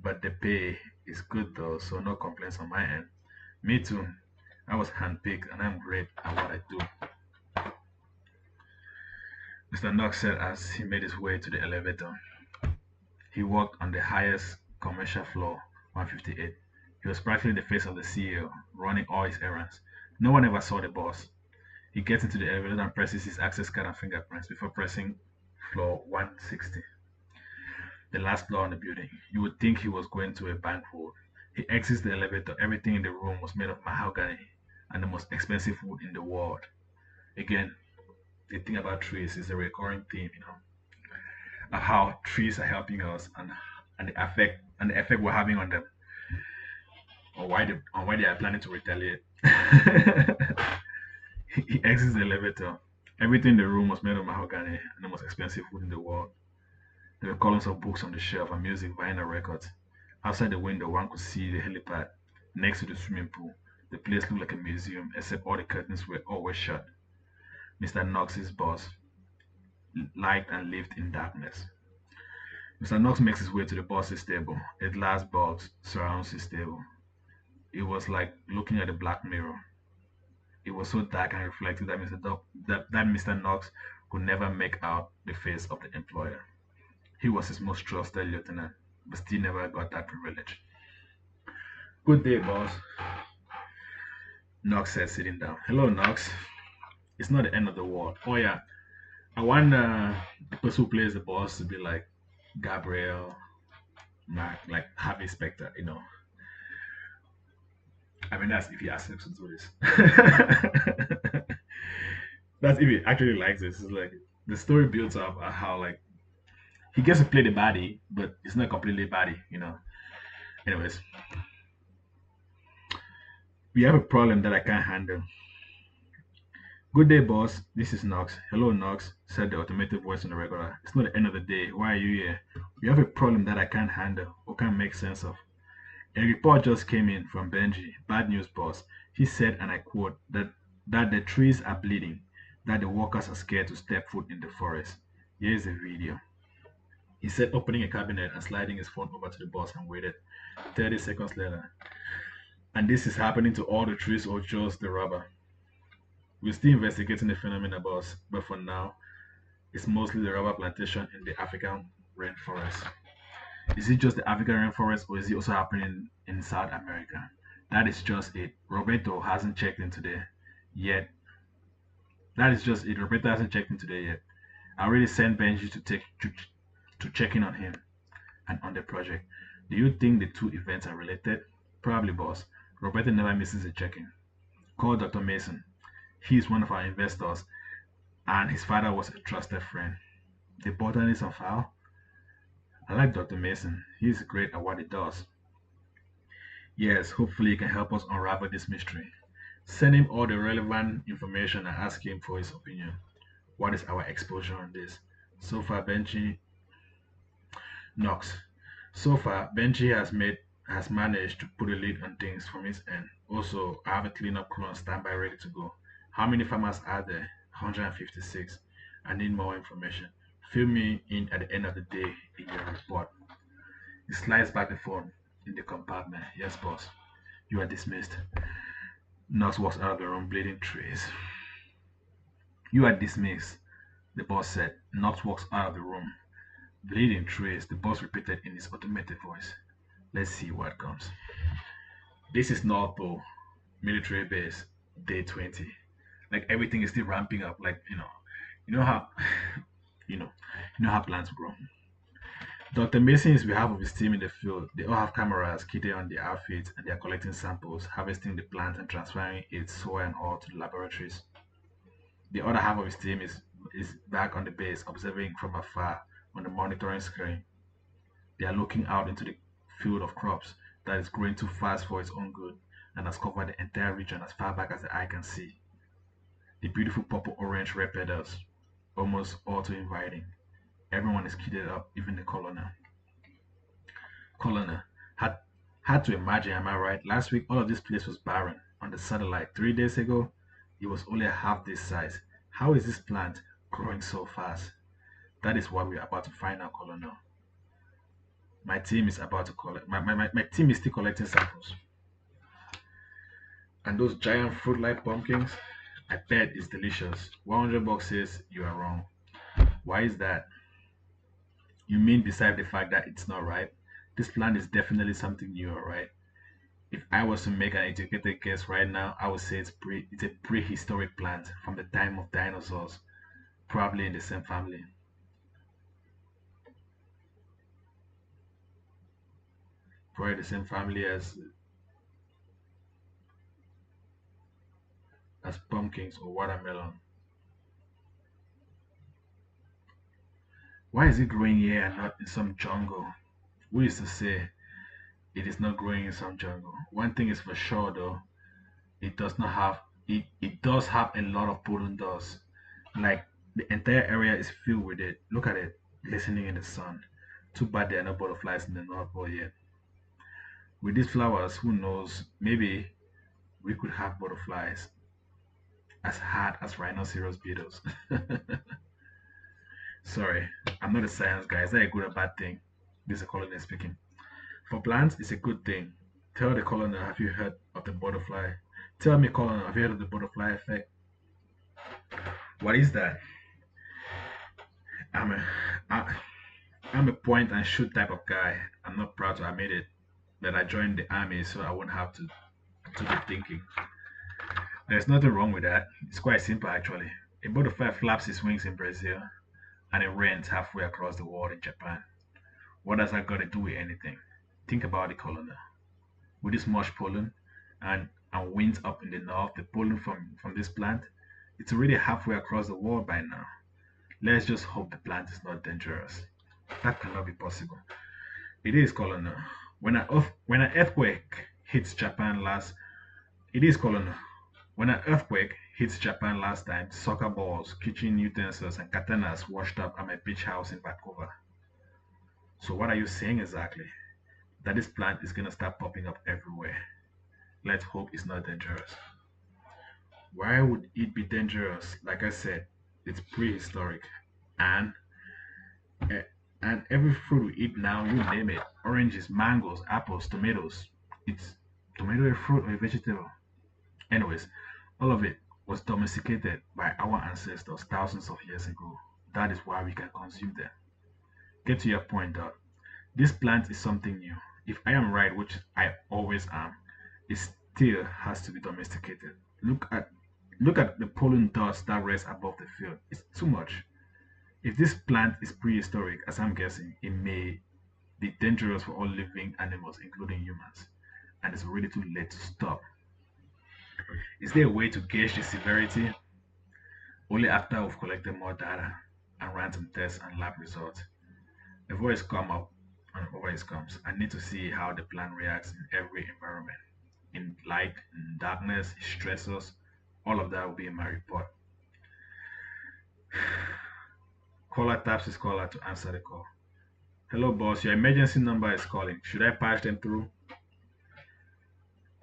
But the pay is good though, so no complaints on my end. Me too. I was handpicked and I'm great at what I do. Mr. Knox said as he made his way to the elevator. He worked on the highest commercial floor, 158. He was practically the face of the CEO, running all his errands. No one ever saw the boss. He gets into the elevator and presses his access card and fingerprints before pressing floor 160, the last floor in the building. You would think he was going to a banquet. He exits the elevator. Everything in the room was made of mahogany and the most expensive wood in the world. Again, the thing about trees is a recurring theme, of how trees are helping us and the effect we're having on them, or why they are planning to retaliate. He exits the elevator. Everything in the room was made of mahogany and the most expensive wood in the world. There were columns of books on the shelf and music, vinyl records. Outside the window, one could see the helipad next to the swimming pool. The place looked like a museum, except all the curtains were always shut. Mr. Knox's boss liked and lived in darkness. Mr. Knox makes his way to the boss's table. A glass box surrounds his table. It was like looking at a black mirror. It was so dark and reflective that Mr. Knox could never make out the face of the employer. He was his most trusted lieutenant, but still never got that privilege. Good day, boss, Knox said, sitting down. Hello, Knox. It's not the end of the world. Oh, yeah. I want the person who plays the boss to be like Gabriel, like Harvey Specter. I mean, that's if he accepts to do this. That's if he actually likes this. It's like the story builds up how like he gets to play the body, but it's not completely body. Anyways, we have a problem that I can't handle. Good day, boss. This is Knox. Hello, Knox, said the automated voice on the regular. It's not the end of the day. Why are you here? We have a problem that I can't handle or can't make sense of. A report just came in from Benji. Bad news, boss. He said, and I quote, that the trees are bleeding, that the workers are scared to step foot in the forest. Here is a video. He said, opening a cabinet and sliding his phone over to the boss, and waited. 30 seconds later. And this is happening to all the trees or just the rubber? We're still investigating the phenomenon, boss, but for now, it's mostly the rubber plantation in the African rainforest. Is it just the African rainforest or is it also happening in South America? That is just it. Roberto hasn't checked in today yet. That is just it. Roberto hasn't checked in today yet. I already sent Benji to check in on him and on the project. Do you think the two events are related? Probably, boss. Roberto never misses a check-in. Call Dr. Mason. He is one of our investors and his father was a trusted friend. The botanist on file? I like Dr. Mason. He's great at what he does. Yes, hopefully he can help us unravel this mystery. Send him all the relevant information and ask him for his opinion. What is our exposure on this? So far, Benji Knox. So far, Benji has managed to put a lid on things from his end. Also, I have a cleanup crew on standby ready to go. How many farmers are there? 156. I need more information. Fill me in at the end of the day in your report. He slides back the phone in the compartment. Yes, boss. You are dismissed. Knox walks out of the room, bleeding trees. You are dismissed, the boss said. Knox walks out of the room, bleeding trees, the boss repeated in his automated voice. Let's see what comes. This is North Pole, military base, day 20. Like everything is still ramping up. Like, you know how, you know, you know how plants grow. Dr. Mason is behalf of his team in the field. They all have cameras kitted on their outfits and they are collecting samples, harvesting the plant and transferring its soil and all to the laboratories. The other half of his team is back on the base, observing from afar on the monitoring screen. They are looking out into the field of crops that is growing too fast for its own good and has covered the entire region as far back as the eye can see. The beautiful purple, orange, red petals, almost all too inviting. Everyone is kitted up, even the colonel. Colonel had had to imagine, am I right? Last week, all of this place was barren. On the satellite, 3 days ago, it was only half this size. How is this plant growing so fast? That is what we're about to find out, Colonel. My team is about to collect. My team is still collecting samples. And those giant fruit-like pumpkins, I bet it's delicious. 100 bucks says you are wrong. Why is that? You mean beside the fact that it's not ripe? This plant is definitely something new, alright? If I was to make an educated guess right now, I would say it's a prehistoric plant from the time of dinosaurs, probably in the same family. Probably the same family as pumpkins or watermelon. Why is it growing here and not in some jungle? Who is to say it is not growing in some jungle? One thing is for sure though, it does have a lot of pollen dust. Like the entire area is filled with it. Look at it, glistening in the sun. Too bad there are no butterflies in the North Pole yet. With these flowers, who knows? Maybe we could have butterflies as hard as rhinoceros beetles. Sorry, I'm not a science guy. Is that a good or bad thing? This is a colonel speaking. For plants, it's a good thing. Tell the colonel, have you heard of the butterfly? Tell me, colonel, have you heard of the butterfly effect? What is that? I'm a, I, I'm a point and shoot type of guy. I'm not proud to admit it, but I joined the army so I won't have to do the thinking. There's nothing wrong with that. It's quite simple actually. A butterfly flaps his wings in Brazil and it rains halfway across the world in Japan. What does that got to do with anything? Think about it, colonel. With this much pollen and winds up in the north, the pollen from this plant, it's already halfway across the world by now. Let's just hope the plant is not dangerous. That cannot be possible. It is, colonel. When an earthquake hits Japan last, it is, colonel. When an earthquake hits Japan last time, soccer balls, kitchen utensils, and katanas washed up at my beach house in Vancouver. So what are you saying exactly? That this plant is gonna start popping up everywhere. Let's hope it's not dangerous. Why would it be dangerous? Like I said, it's prehistoric. And eh, and every fruit we eat now, you name it. Oranges, mangoes, apples, tomatoes. It's tomato a fruit or a vegetable? Anyways, all of it was domesticated by our ancestors thousands of years ago. That is why we can consume them. Get to your point, Doc. This plant is something new. If I am right, which I always am, it still has to be domesticated. Look at the pollen dust that rests above the field. It's too much. If this plant is prehistoric, as I'm guessing, it may be dangerous for all living animals, including humans, and it's already too late to stop. Is there a way to gauge the severity? Only after we've collected more data and ran some tests and lab results. A voice come up and a voice comes. I need to see how the plant reacts in every environment. In light, in darkness, stressors, all of that will be in my report. Caller taps his caller to answer the call. Hello, boss. Your emergency number is calling. Should I patch them through?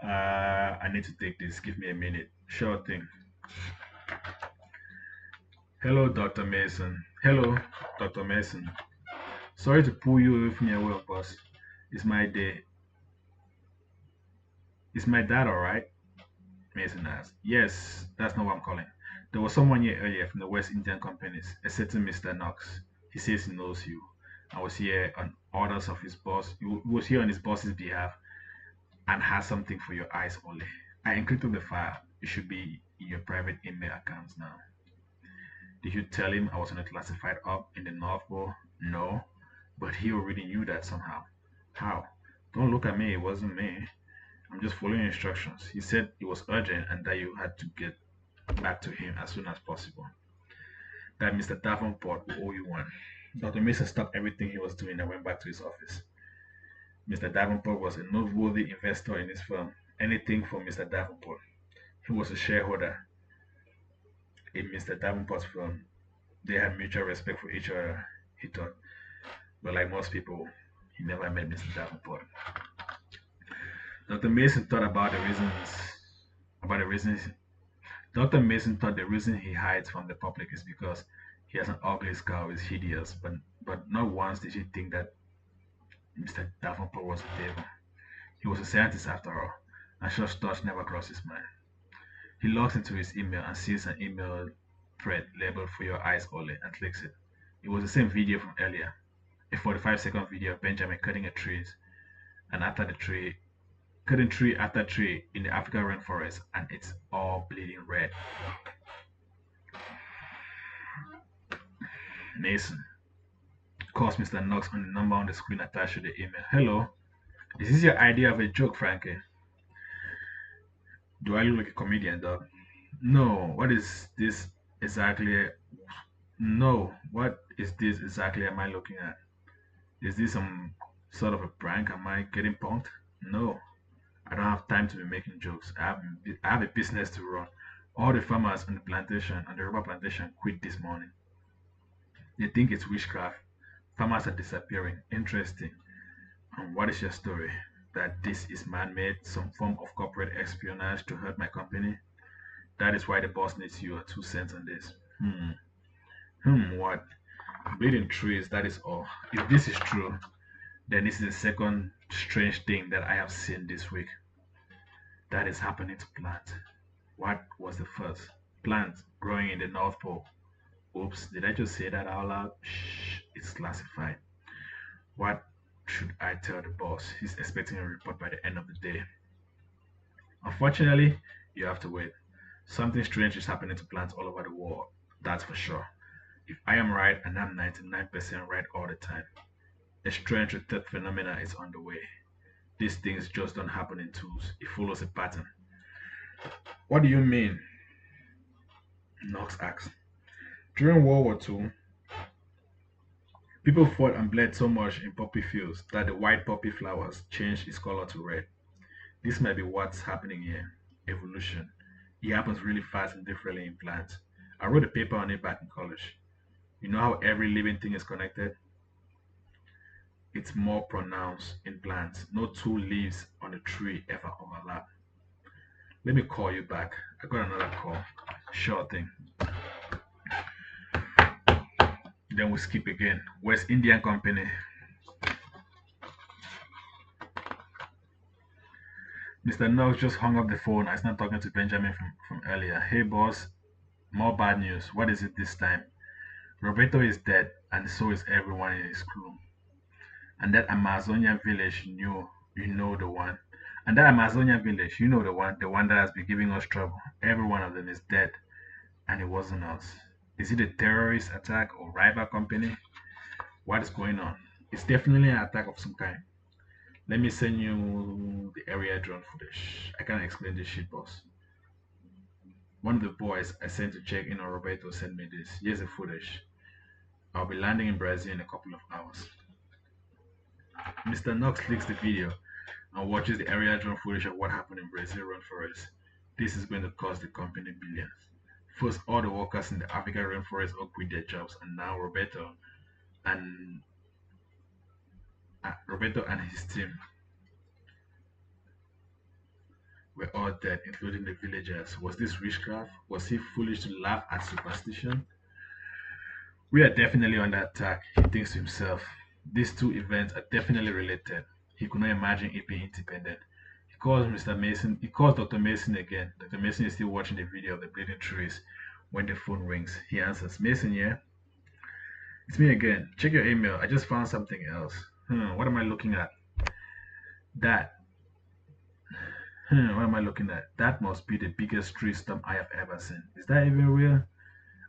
I need to take this. Give me a minute. Sure thing. Hello, Dr. Mason. Hello, Dr. Mason. Sorry to pull you away from your work, boss. Is my day? Is my dad all right? Mason asked. Yes, that's not what I'm calling. There was someone here earlier from the West Indian companies, a certain Mr. Knox. He says he knows you. I was here on orders of his boss. He was here on his boss's behalf and has something for your eyes only. I encrypted the file. It should be in your private email accounts now. Did you tell him I was on a classified op in the North Pole? No, but he already knew that somehow. How? Don't look at me, it wasn't me. I'm just following instructions. He said it was urgent and that you had to get back to him as soon as possible. That Mr. Davenport will owe you one. Dr. Mason stopped everything he was doing and went back to his office. Mr. Davenport was a noteworthy investor in his firm. Anything for Mr. Davenport. He was a shareholder in Mr. Davenport's firm. They had mutual respect for each other, he thought. But like most people, he never met Mr. Davenport. Dr. Mason thought about the reasons Dr. Mason thought the reason he hides from the public is because he has an ugly scar is hideous, but not once did he think that Mr. Davenport was a devil. He was a scientist after all, and such thoughts never crossed his mind. He logs into his email and sees an email thread labeled for your eyes only and clicks it. It was the same video from earlier, a 45-second video of Benjamin cutting a tree, and after the tree, cutting tree after tree in the African rainforest, and it's all bleeding red. Mason calls Mr. Knox on the number on the screen attached to the email. Hello, is this your idea of a joke, Frankie? Do I look like a comedian, dog? No, what is this exactly? No, what is this exactly am I looking at? Is this some sort of a prank? Am I getting punked? No, I don't have time to be making jokes. I have a business to run. All the farmers on the plantation, on the rubber plantation, quit this morning. They think it's witchcraft. Farmers are disappearing. Interesting. And what is your story? That this is man-made, some form of corporate espionage to hurt my company? That is why the boss needs your 2 cents on this. What? Bleeding trees, that is all. If this is true, then this is the second strange thing that I have seen this week that is happening to plants. What was the first? Plants growing in the North Pole. Oops, did I just say that out loud? Shh, it's classified. What should I tell the boss? He's expecting a report by the end of the day. Unfortunately, you have to wait. Something strange is happening to plants all over the world, that's for sure. If I am right, and I'm 99% right all the time, a strange third phenomena is on the way. These things just don't happen in twos, it follows a pattern. What do you mean? Knox asked. During World War II, people fought and bled so much in poppy fields that the white poppy flowers changed its color to red. This might be what's happening here. Evolution. It happens really fast and differently in plants. I wrote a paper on it back in college. You know how every living thing is connected? It's more pronounced in plants. No two leaves on a tree ever overlap. Let me call you back. I got another call. Sure thing. Then we skip again. West Indian Company. Mr. Knox just hung up the phone. I was not talking to Benjamin from earlier. Hey boss, more bad news. What is it this time? Roberto is dead, and so is everyone in his crew. And that Amazonian village, you know the one. And that Amazonian village, you know the one that has been giving us trouble. Every one of them is dead, and it wasn't us. Is it a terrorist attack or rival company? What is going on? It's definitely an attack of some kind. Let me send you the area drone footage. I can't explain this shit, boss. One of the boys I sent to check in on Roberto sent me this. Here's the footage. I'll be landing in Brazil in a couple of hours. Mr. Knox clicks the video and watches the area drone footage of what happened in Brazil rainforest. This is going to cost the company billions. First, all the workers in the African rainforest all quit their jobs, and now and Roberto and his team were all dead, including the villagers. Was this witchcraft? Was he foolish to laugh at superstition? We are definitely under attack, he thinks to himself. These two events are definitely related. He could not imagine it being independent. He calls Mr. Mason, he calls Dr. Mason again. Dr. Mason is still watching the video of the bleeding trees. When the phone rings, he answers, Mason, yeah? It's me again. Check your email. I just found something else. What am I looking at? That. What am I looking at? That must be the biggest tree stump I have ever seen. Is that even real?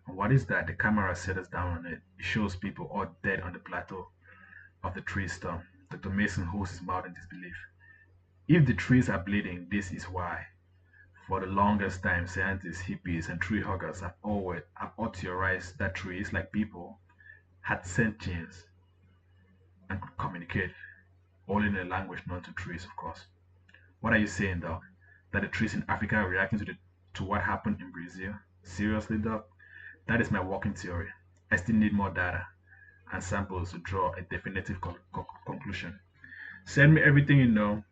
And what is that? The camera settles down on it. It shows people all dead on the plateau of the tree stump. Dr. Mason holds his mouth in disbelief. If the trees are bleeding, this is why. For the longest time, scientists, hippies, and tree huggers have all theorized that trees, like people, had sentience and could communicate, only in a language known to trees, of course. What are you saying, Doc? That the trees in Africa are reacting to what happened in Brazil? Seriously, Doc? That is my working theory. I still need more data and samples to draw a definitive conclusion. Send me everything you know.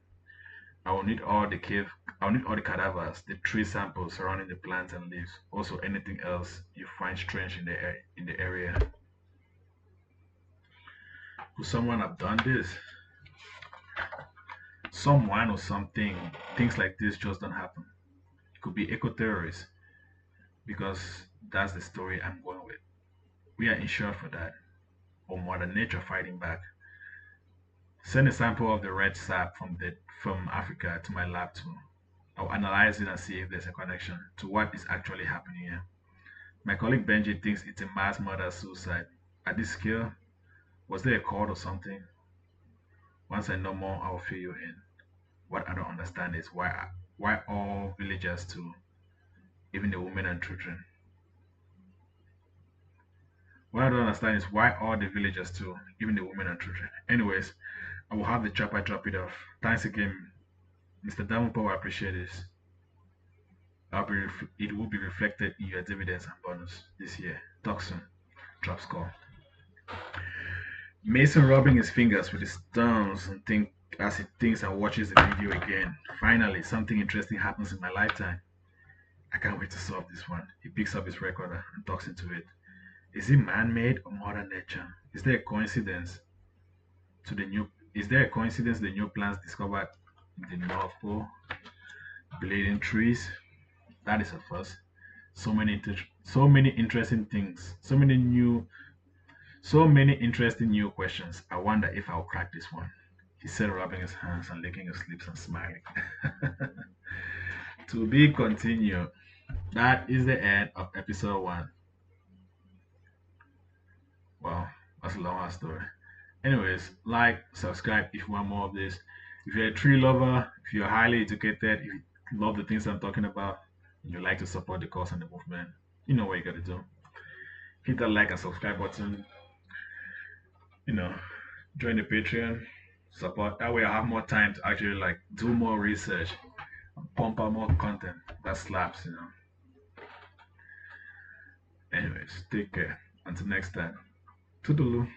I will need all the cave. I will need all the cadavers, the tree samples surrounding the plants and leaves. Also, anything else you find strange in the area. Could someone have done this? Someone or something. Things like this just don't happen. It could be eco-terrorists because that's the story I'm going with. We are insured for that. Or Mother Nature fighting back. Send a sample of the red sap from Africa to my lab too. I'll analyze it and see if there's a connection to what is actually happening here. My colleague Benji thinks it's a mass murder suicide. At this scale, was there a code or something? Once I know more, I'll fill you in. What I don't understand is why all villagers too, even the women and children. What I don't understand is why all the villagers too, even the women and children. Anyways, I will have the chopper drop it off. Thanks again, Mr. Davenport. I appreciate this. It will be reflected in your dividends and bonus this year. Talk soon. Drop score. Mason rubbing his fingers with his thumbs and think as he thinks and watches the video again. Finally, something interesting happens in my lifetime. I can't wait to solve this one. He picks up his recorder and talks into it. Is it man-made or mother nature? Is there a coincidence to the new? Is there a coincidence the new plants discovered in the North Pole? Bleeding trees. That is a first. So many interesting things. So many interesting new questions. I wonder if I'll crack this one. He said, rubbing his hands and licking his lips and smiling. To be continued. That is the end of episode 1. Wow, that's a long ass story. Anyways, like, subscribe if you want more of this. If you're a tree lover, if you're highly educated, if you love the things I'm talking about, and you like to support the cause and the movement, you know what you gotta do. Hit that like and subscribe button. You know, join the Patreon, support. That way I have more time to actually like do more research and pump out more content that slaps, you know. Anyways, take care. Until next time. Toodaloo.